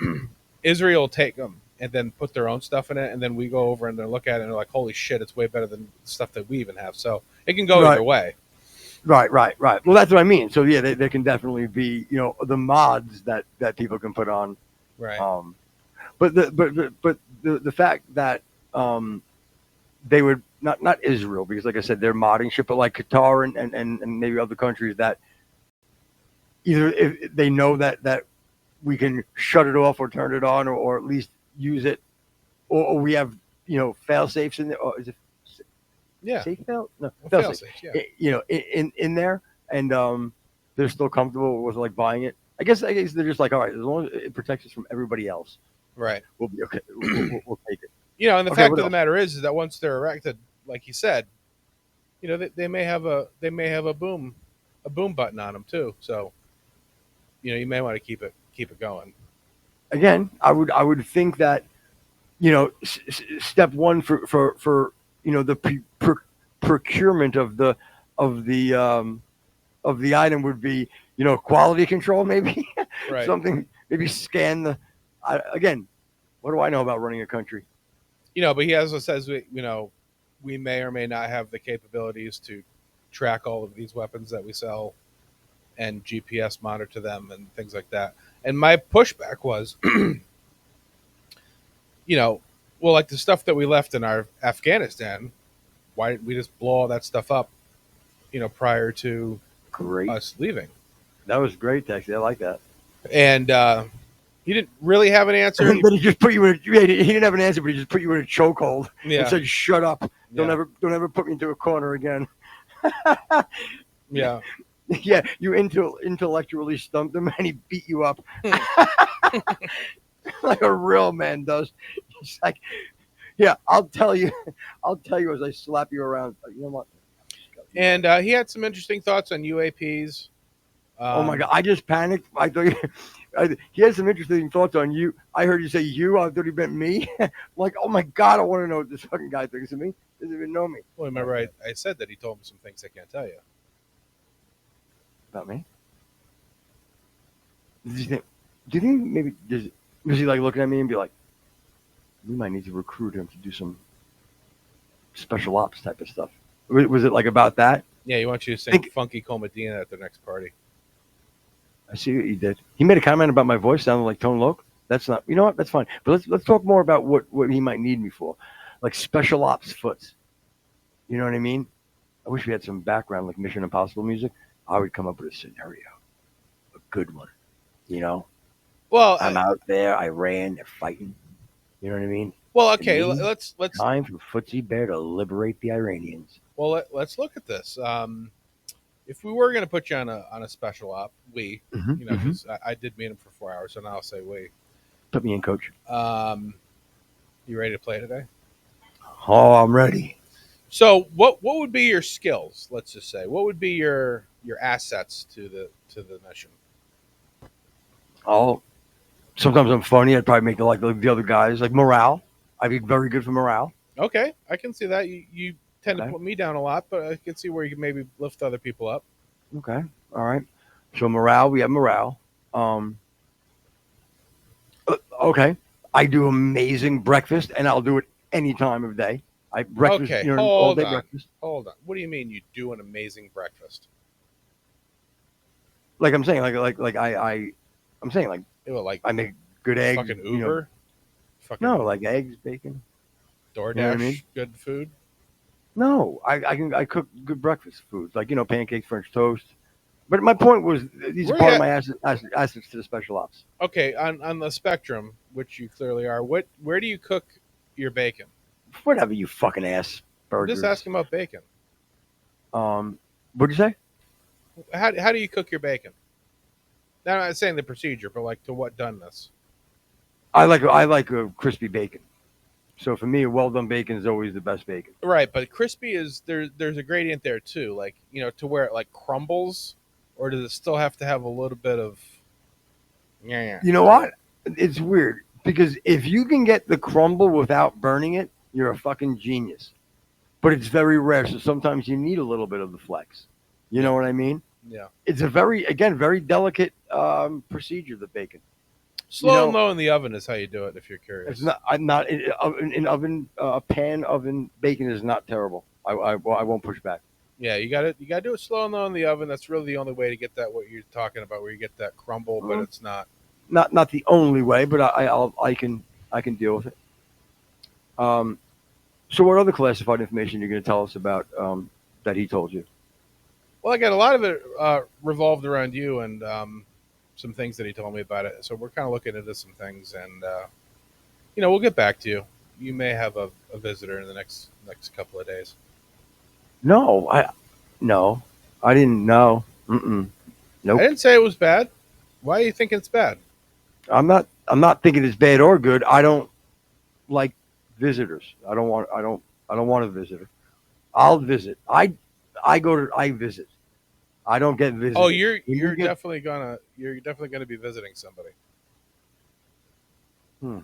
Israel will take them and then put their own stuff in it, and then we go over and then look at it and they're like, holy shit, it's way better than the stuff that we even have. So it can go either way. Right. Well, that's what I mean. So yeah, they can definitely be, the mods that people can put on. Right. But the fact that they would not Israel, because like I said, they're modding shit, but like Qatar and maybe other countries that either if they know that we can shut it off or turn it on, or at least use it, or we have fail safes in there, or is it Yeah. safe fail? No, Fail fail safe. safes, Yeah. In there, and they're still comfortable with like buying it. I guess they're just like, all right, as long as it protects us from everybody else, Right. we'll be okay. We'll take it. And the Okay, fact what of the else? matter is that once they're erected, like you said, they may have a boom button on them too. So you may want to keep it going. Again, I would think that step one for the procurement of the item would be quality control, maybe. Right. Something, maybe scan again. What do I know about running a country? But he also says we may or may not have the capabilities to track all of these weapons that we sell and GPS monitor them and things like that. And my pushback was, well, like the stuff that we left in our Afghanistan, why didn't we just blow all that stuff up, prior to Great. us leaving? That was great, Texas. I like that. And he didn't really have an answer. But he just put you in. He didn't have an answer, but he just put you in a chokehold and said, "Shut up! Don't ever put me into a corner again." Yeah. Yeah, you intellectually stumped him, and he beat you up like a real man does. He's like, "Yeah, I'll tell you as I slap you around." You know what? And he had some interesting thoughts on UAPs. Oh my god! I just panicked. I thought he had some interesting thoughts on you. I heard you say you. I thought he meant me. Like, oh my god! I want to know what this fucking guy thinks of me. Doesn't even know me. Well, remember I said that he told me some things I can't tell you About me? Do you think maybe was he like looking at me and be like, we might need to recruit him to do some special ops type of stuff? Was it like about that? Yeah, he wants you to sing Funky Comadina at their next party. I see what he did. He made a comment about my voice sounding like Tone Loc. That's not. You know what? That's fine. But let's talk more about what he might need me for, like special ops foots. You know what I mean? I wish we had some background like Mission Impossible music. I would come up with a scenario, a good one. Well, I'm out there, Iran, they're fighting. You know what I mean? Well, okay, let's time for Footsie Bear to liberate the Iranians. Well, let's look at this. If we were going to put you on a special op, because I did meet him for 4 hours, so now I'll say we. Put me in, coach. You ready to play today? Oh, I'm ready. So, what would be your skills? Let's just say, what would be your assets to the mission? Oh, sometimes I'm funny. I'd probably make like the other guys like morale. I'd be very good for morale. Okay, I can see that. You tend to put me down a lot, but I can see where you can maybe lift other people up. Okay, all right. So morale, we have morale. Okay, I do amazing breakfast, and I'll do it any time of day. Breakfast, okay, all day breakfast. Hold on. What do you mean you do an amazing breakfast? Like I'm saying, I'm saying like I make good eggs. Fucking Uber. No, like eggs, bacon. DoorDash, You know what I mean? good food. No, I cook good breakfast foods like pancakes, French toast. But my point was these are Where part you of at? my assets to the special ops. Okay, on the spectrum, which you clearly are, where do you cook your bacon? Whatever, you fucking ass I'm just burgers. asking about bacon. What'd you say? How do you cook your bacon? Now, I'm not saying the procedure, but like to what doneness. I like a crispy bacon. So for me, a well done bacon is always the best bacon. Right, but crispy is there's a gradient there too, like to where it like crumbles, or does it still have to have a little bit of yeah You know to what? it? It's weird because if you can get the crumble without burning it, you're a fucking genius. But it's very rare, so sometimes you need a little bit of the flex. You know Yeah, what I mean? yeah. It's a very delicate procedure. The bacon. You Slow and know, low in the oven is how you do it if you're it's curious. not. I'm not in oven. Pan oven bacon is not terrible. I won't push back. Yeah, you got to do it slow and low in the oven. That's really the only way to get that what you're talking about, where you get that crumble, but Mm, it's not. not the only way, but I can deal with it. Um, so what other classified information you're going to tell us about that he told you? Well, I got a lot of it revolved around you and some things that he told me about it. So we're kind of looking into some things, and we'll get back to you. You may have a visitor in the next couple of days. No, no, I didn't know. I Nope. didn't say it was bad. Why are you thinking it's bad? I'm not thinking it's bad or good. I don't like visitors. I don't want a visitor. I'll visit. I visit. I don't get Oh, visited. you're When you you're get definitely gonna you're definitely gonna be visiting somebody. hmm,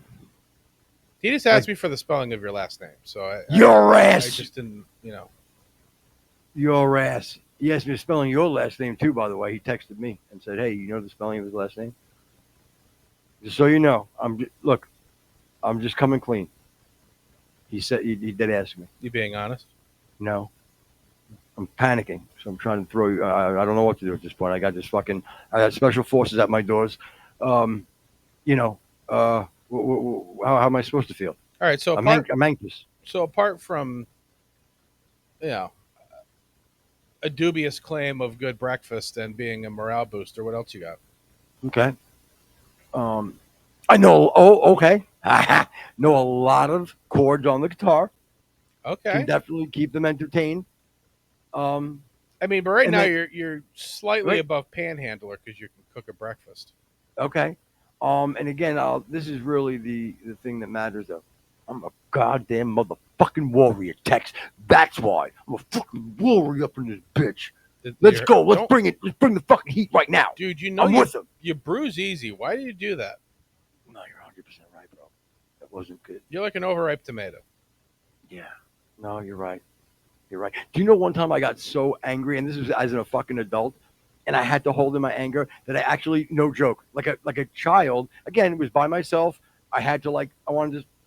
He just like asked me for the spelling of your last name, so your I ass, just didn't. your ass. He asked me spelling your last name too. By the way, he texted me and said, "Hey, you know the spelling of his last name?" Just so you know, look. I'm just coming clean. He said he did ask me. You being honest. No, I'm panicking, so I'm trying to throw you. I don't know what to do at this point. I got special forces at my doors. Um, you know, how am I supposed to feel? All right. So I'm anxious. apart from you know a dubious claim of good breakfast and being a morale booster, what else you got? Okay. Um, I know. Oh, okay. Know a lot of chords on the guitar. Can Okay. definitely keep them entertained. Um, I mean, but right and now then you're slightly right. above panhandler because you can cook a breakfast. Okay. And again, this is really the thing that matters though. I'm a goddamn motherfucking warrior, Tex. That's why I'm a fucking warrior up in this bitch. Let's go. Let's Don't, bring it. Let's bring the fucking heat right now. dude. I'm with him. You bruise easy. Why do you do that? No, you're 100% right, bro. That wasn't good. You're like an overripe tomato. Yeah. No, you're right. You're right. Do you know one time I got so angry, and this was as a fucking adult, and I had to hold in my anger that I actually, no joke, like a child. Again, it was by myself. I had to I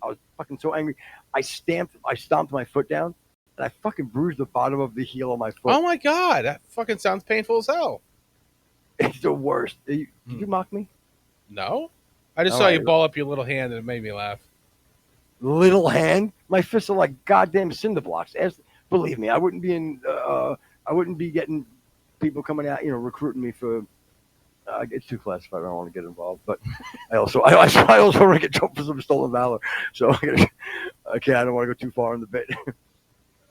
was fucking so angry. I stomped my foot down, and I fucking bruised the bottom of the heel of my foot. Oh my god, that fucking sounds painful as hell. It's the worst. Did you mock me? No, I just All saw you right. ball up your little hand and it made me laugh. Little hand. My fists are like goddamn cinder blocks. Believe me, I wouldn't be in. I wouldn't be getting people coming out, recruiting me for. It's too classified. I don't want to get involved, but I also want to get jumped for some stolen valor. So okay, I don't want to go too far in the bit.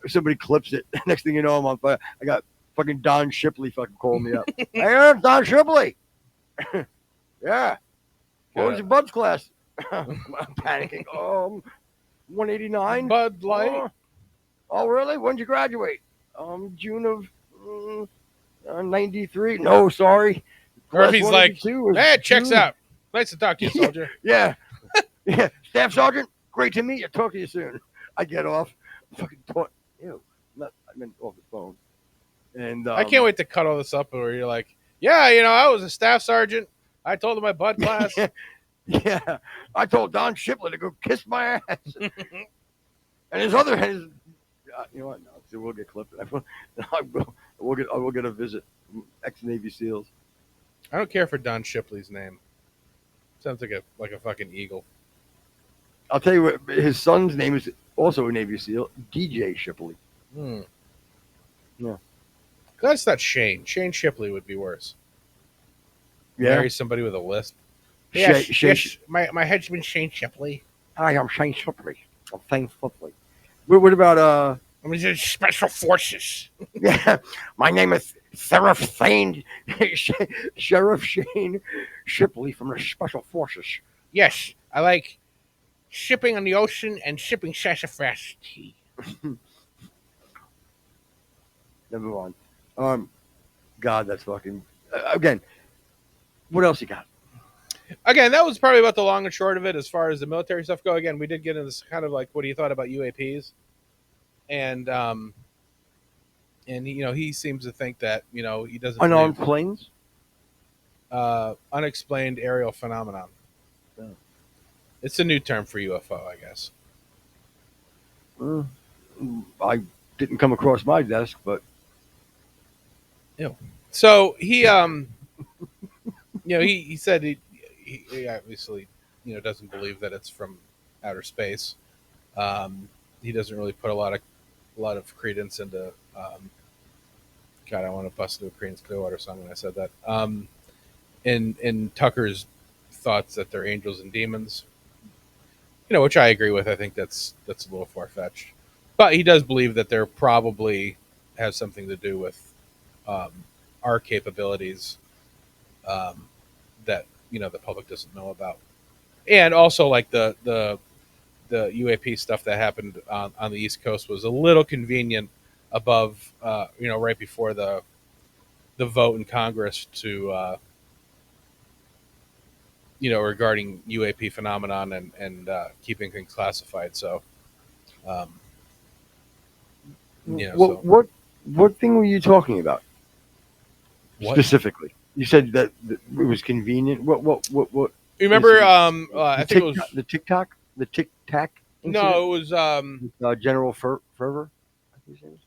Somebody clips it. Next thing you know, I'm on fire. I got fucking Don Shipley fucking calling me up. Hey, I'm Don Shipley. Yeah. What was your Bubs class? I'm panicking. 189. Bud Light. Oh, really? When did you graduate? June of 93. No, sorry. Or if he's like, 182 was hey, checks June. out. Nice to talk to you, soldier. Yeah. Yeah. Staff Sergeant, great to meet you. Talk to you soon. I get off. Fucking talk. Ew. I meant off the phone. And I can't wait to cut all this up where you're like, yeah, I was a staff sergeant. I told him my Bud class. Yeah. I told Don Shipley to go kiss my ass. And you know what? No, so we'll get clipped. I will get a visit from ex-Navy SEALs. I don't care for Don Shipley's name. Sounds like a fucking eagle. I'll tell you what. His son's name is also a Navy SEAL, DJ Shipley. Hmm. Yeah. That's not Shane. Shane Shipley would be worse. Yeah. Marry somebody with a lisp. Shay, Yes, Shay, yes. My henchman Shane Shipley. Hi, I'm Shane Shipley. I'm Shane Shipley. What about I'm in special forces. Yeah, my name is Sheriff Shane, Sheriff Shane Shipley from the Special Forces. Yes, I like shipping on the ocean and shipping sassafras tea. Never mind. God, that's fucking. Again, what else you got? Again, that was probably about the long and short of it as far as the military stuff go. Again, we did get into this kind of like what he thought about UAPs, and he seems to think that he doesn't believe Unarmed planes? unexplained aerial phenomenon. Yeah. It's a new term for UFO, I guess. I didn't come across my desk, but So he said he obviously doesn't believe that it's from outer space. He doesn't really put a lot of credence into. God, I want to bust into a Creedence Clearwater song when I said that. In Tucker's thoughts that they're angels and demons, which I agree with. I think that's a little far fetched, but he does believe that there probably has something to do with um, our capabilities that the public doesn't know about, and also like the UAP stuff that happened on the East Coast was a little convenient above, right before the vote in Congress to, regarding UAP phenomenon and keeping things classified. So, um, what so what thing were you talking about what? specifically? You said that it was convenient. What? You remember? The I think it was the Tic Tac incident. no, it was With, General Fervor. I think his name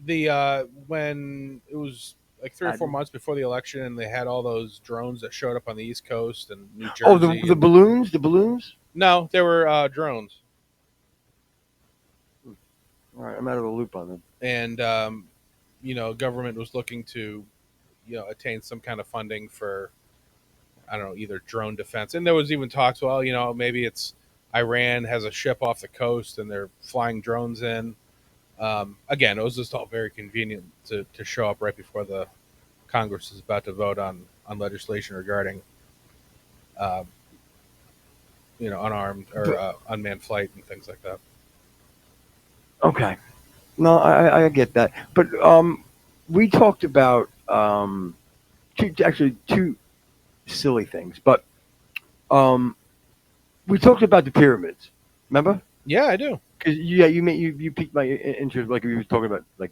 the when it was like 3 or 4 Admiral. months before the election, and they had all those drones that showed up on the East Coast and New Oh, Jersey. the balloons. The balloons. No, they were drones, All right, I'm out of the loop on them. and government was looking to attain some kind of funding for, I don't know, either drone defense. And there was even talks, well, maybe it's Iran has a ship off the coast and they're flying drones in. Again, it was just all very convenient to show up right before the Congress is about to vote on legislation regarding, um, unarmed or unmanned flight and things like that. Okay. No, I get that, but we talked about two silly things, but we talked about the pyramids. Remember? Yeah, I do. Because you piqued my interest, like we were talking about like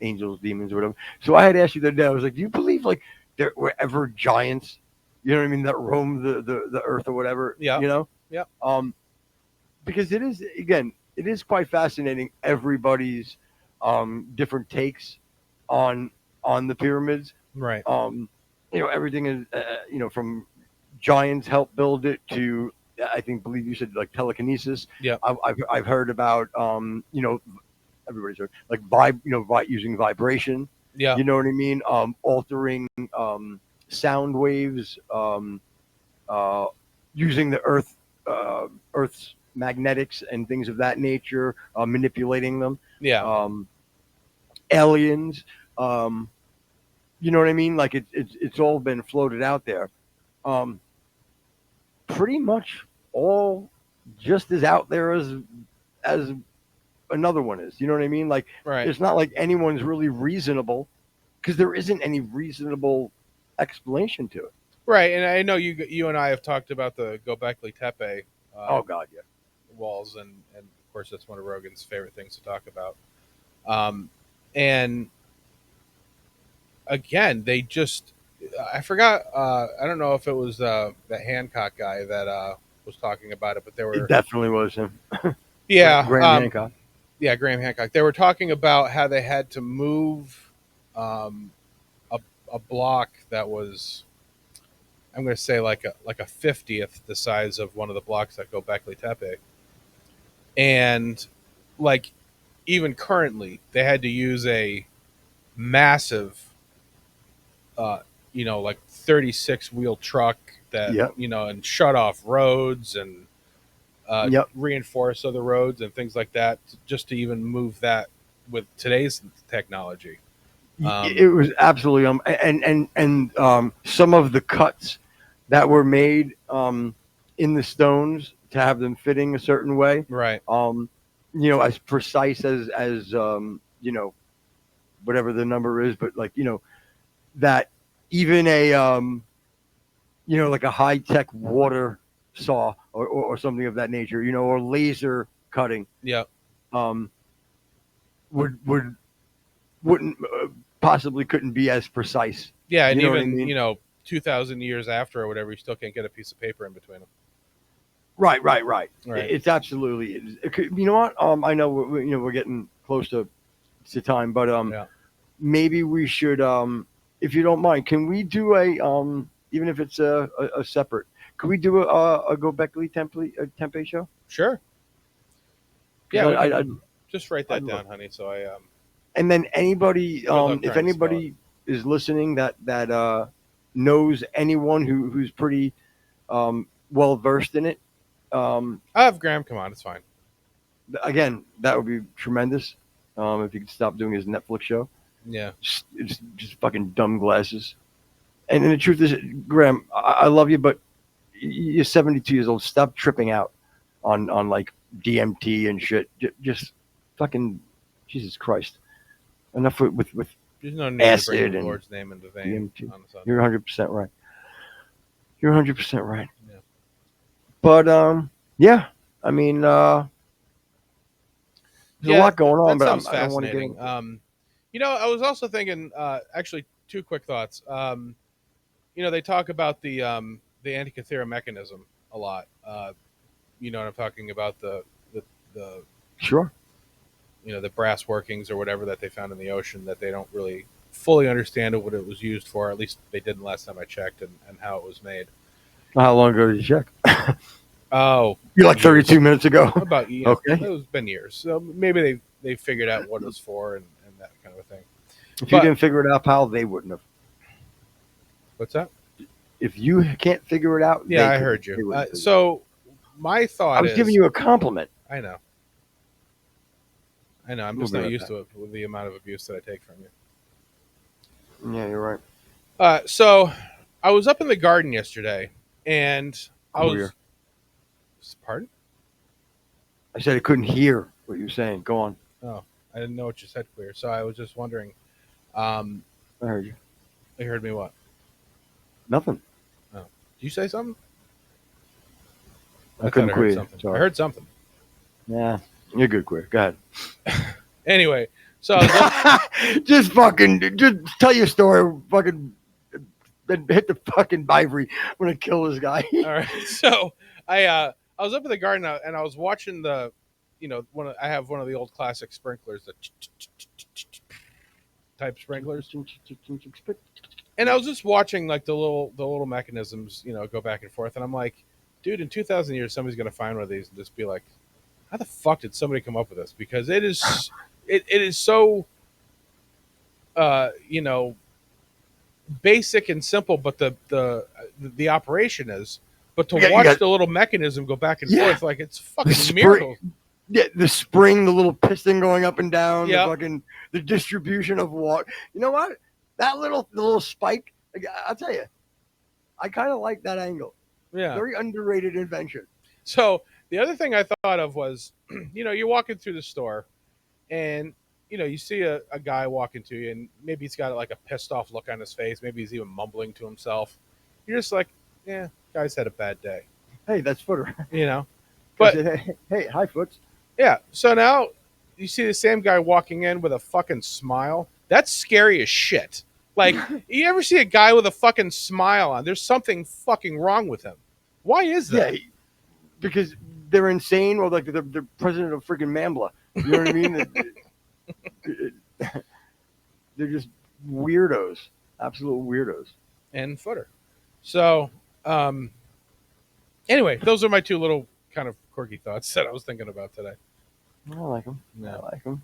angels, demons, or whatever. So I had asked you the other day. I was like, do you believe like there were ever giants? You know what I mean? That roamed the earth or whatever. Yeah. You know. Yeah. Because it is quite fascinating. Everybody's different takes on the pyramids. Right. Everything is from giants helped build it to believe you said like telekinesis. Yeah. I've heard about everybody's heard like using vibration. Yeah. You know what I mean? Altering sound waves, using the Earth's magnetics and things of that nature, manipulating them. Yeah. Aliens. You know what I mean? Like it's all been floated out there. Pretty much all just as out there as another one is. You know what I mean? Like Right. it's not like anyone's really reasonable because there isn't any reasonable explanation to it. Right, and I know you and I have talked about the Göbekli Tepe Oh God, yeah. walls, and of course that's one of Rogan's favorite things to talk about. And again, they just I forgot. I don't know if it was the Hancock guy that was talking about it, but they were It definitely was him. yeah, Graham Hancock. yeah, Graham Hancock. They were talking about how they had to move a block that was, I'm going to say like a 50th the size of one of the blocks that Göbekli Tepe, and like even currently, they had to use a massive, like 36 wheel truck that, Yep. And shut off roads and Yep. reinforce other roads and things like that, just to even move that with today's technology. It was absolutely and some of the cuts that were made in the stones to have them fitting a certain way, Right. As precise as whatever the number is, but that even a like a high tech water saw or something of that nature, or laser cutting, Yeah. um, wouldn't possibly couldn't be as precise. Yeah, and You know what I even mean? 2,000 years after or whatever, you still can't get a piece of paper in between them. Right. Right. It's absolutely. You know what? I know we're getting close to time, but Yeah. maybe we should, if you don't mind, can we do a even if it's a separate? Could we do a Gobekli Tempe show? Sure. Yeah, we I, can just write that down, honey. So I and then anybody, don't if try and spell anybody is listening that knows anyone who's pretty well versed in it, I have Graham come on. It's fine. again, that would be tremendous. If you could stop doing his Netflix show. Yeah. It's just fucking dumb glasses. And the truth is, Graham, I love you, but you're 72 years old. Stop tripping out on like DMT and shit. Just fucking Jesus Christ. Enough with There's no need to acid bring the and Lord's name into vain. DMT. On the Sunday. You're 100% right. You're 100% right. Yeah. But yeah, I mean, there's a lot going on, That but sounds I don't want to get fascinating. I was also thinking, actually, two quick thoughts. They talk about the Antikythera mechanism a lot. And I'm talking about the Sure. the brass workings or whatever that they found in the ocean that they don't really fully understand what it was used for. At least they didn't last time I checked, and how it was made. How long ago did you check? Oh, You're like 32 minutes ago. About Okay. It's been years, so maybe they figured out what it was for and that kind of a thing. If you didn't figure it out, pal, they wouldn't have. What's that? If you can't figure it out, yeah, I heard you. So my thought I was giving you a compliment. I know. I'm just not used to it with the amount of abuse that I take from you. Yeah, you're right. So I was up in the garden yesterday, and I was. Pardon? I said I couldn't hear what you were saying. Go on. Oh, I didn't know what you said clear. So I was just wondering. I heard you. You heard me what? Nothing. Oh. Did you say something? I couldn't quit. I heard something. Yeah, you're good, Queer. Go ahead. Anyway, so I was just tell your story. Fucking then hit the fucking ivory. I'm gonna kill this guy. All right. So I was up in the garden and I was watching the, I have one of the old classic sprinklers, the type sprinklers, and I was just watching like the little mechanisms, go back and forth, and I'm like, dude, in 2,000 years, somebody's gonna find one of these and just be like, how the fuck did somebody come up with this? Because it is, it is so, basic and simple, but the operation is. But to watch the little mechanism go back and forth, like it's fucking miracle. Yeah, the spring, the little piston going up and down, the distribution of water. You know what? The little spike. I'll tell you, I kind of like that angle. Yeah, very underrated invention. So the other thing I thought of was, you're walking through the store, and you see a guy walking to you, and maybe he's got like a pissed off look on his face. Maybe he's even mumbling to himself. You're just like, yeah, guy's had a bad day. Hey, that's Footer. But hey, hi, Foots. Yeah. So now you see the same guy walking in with a fucking smile. That's scary as shit. Like, you ever see a guy with a fucking smile on? There's something fucking wrong with him. Why is that? Yeah, because they're insane, or like they're president of freaking Mambla. You know what I mean? They're just weirdos, absolute weirdos. And Footer. So, anyway, those are my two little kind of quirky thoughts that I was thinking about today. I like them. Yeah. I like them.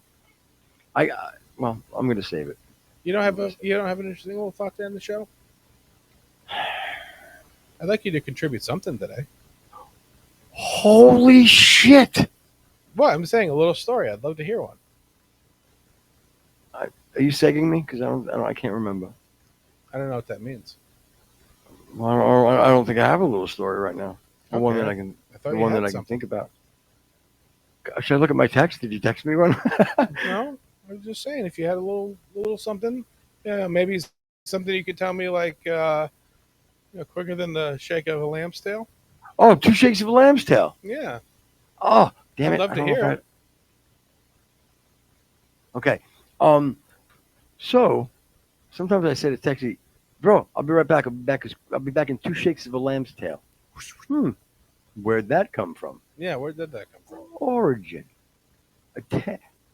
Well, I'm going to save it. You don't have an interesting little thought to end the show? I'd like you to contribute something today. Holy shit! Well, I'm saying a little story. I'd love to hear one. Are you segging me? Because I can't remember. I don't know what that means. Well, I don't think I have a little story right now. The one that I can think about. Should I look at my text? Did you text me one? No, I was just saying if you had a little something, maybe something you could tell me like quicker than the shake of a lamb's tail. Oh, 2 shakes of a lamb's tail. Yeah. Oh, damn it! I'd love to hear it. Okay. So sometimes I say to Texie, bro, I'll be right back. I'll be back in 2 shakes of a lamb's tail. Where'd that come from? Yeah, where did that come from? Origin.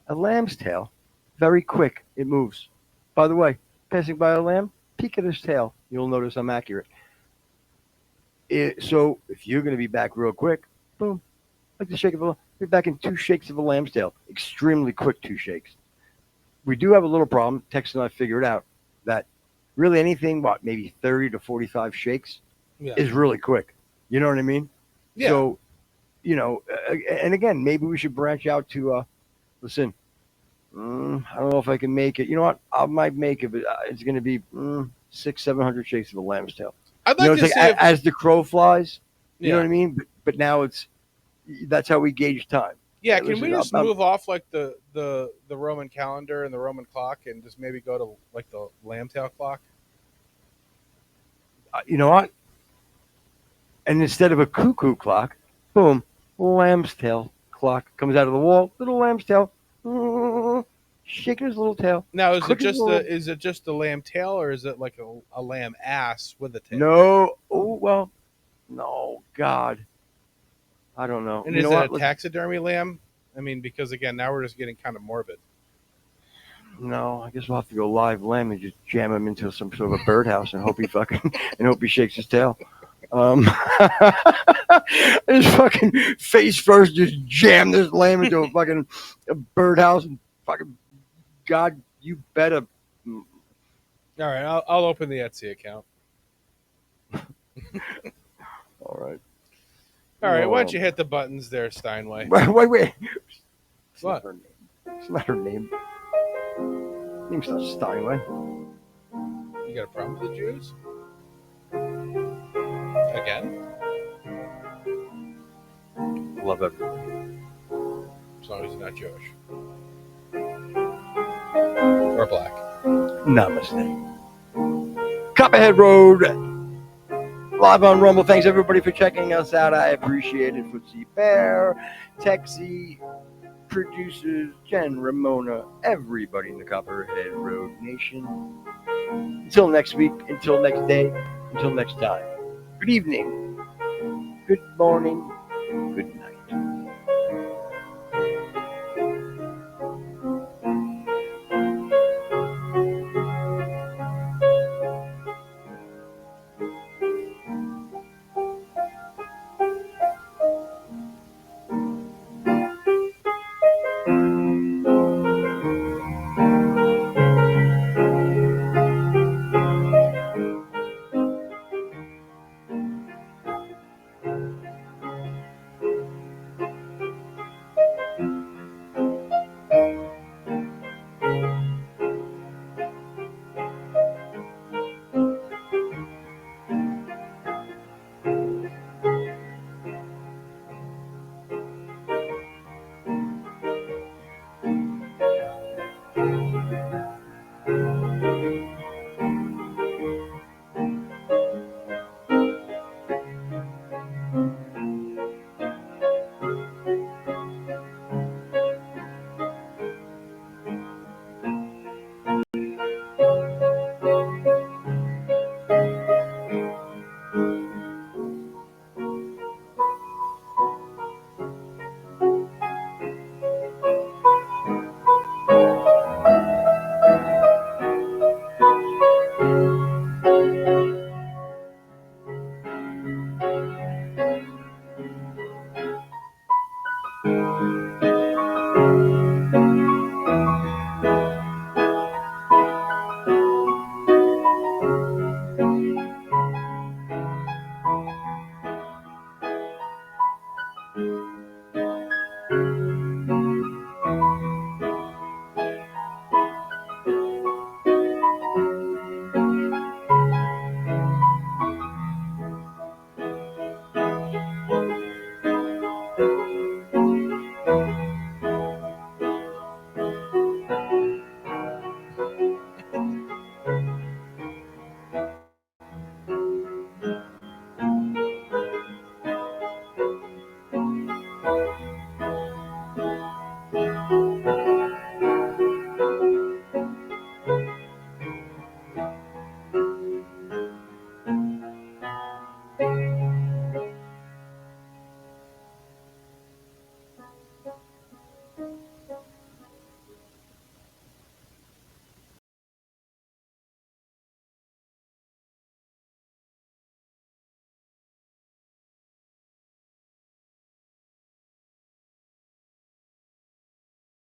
A lamb's tail, very quick. It moves. By the way, passing by a lamb, peek at his tail. You'll notice I'm accurate. So if you're going to be back real quick, boom, like the shake of a, be back in 2 shakes of a lamb's tail. Extremely quick 2 shakes. We do have a little problem. Tex and I figured out that really anything, maybe 30 to 45 shakes is really quick. You know what I mean? Yeah. So, and again, maybe we should branch out to, listen, I don't know if I can make it. You know what? I might make it, but it's going to be 600-700 shakes of a lamb's tail. I'd like to see as the crow flies. You know what I mean? But now that's how we gauge time. Yeah, can we just move off like the Roman calendar and the Roman clock and just maybe go to like the lamb tail clock? You know what? And instead of a cuckoo clock, boom, lamb's tail clock comes out of the wall. Little lamb's tail, shaking his little tail. Now, is it just the lamb tail, or is it like a lamb ass with a tail? No. Oh well. No, God. I don't know. And is it a taxidermy lamb? I mean, because again, now we're just getting kind of morbid. No, I guess we'll have to go live lamb and just jam him into some sort of a birdhouse and hope he shakes his tail. His fucking face first, just jam this lamb into a birdhouse and fucking God, you better. All right, I'll open the Etsy account. All right. All right, why don't you hit the buttons there, Steinway? Wait. What? It's not her name. Name's not Steinway. You got a problem with the Jews? Again? Love everybody. As long as he's not Jewish. Or black. Namaste. Copperhead Road. Live on Rumble. Thanks everybody for checking us out. I appreciate it. Footsie Bear, Texie, producers, Jen, Ramona, everybody in the Copperhead Road Nation. Until next week, until next day, until next time. Good evening. Good morning.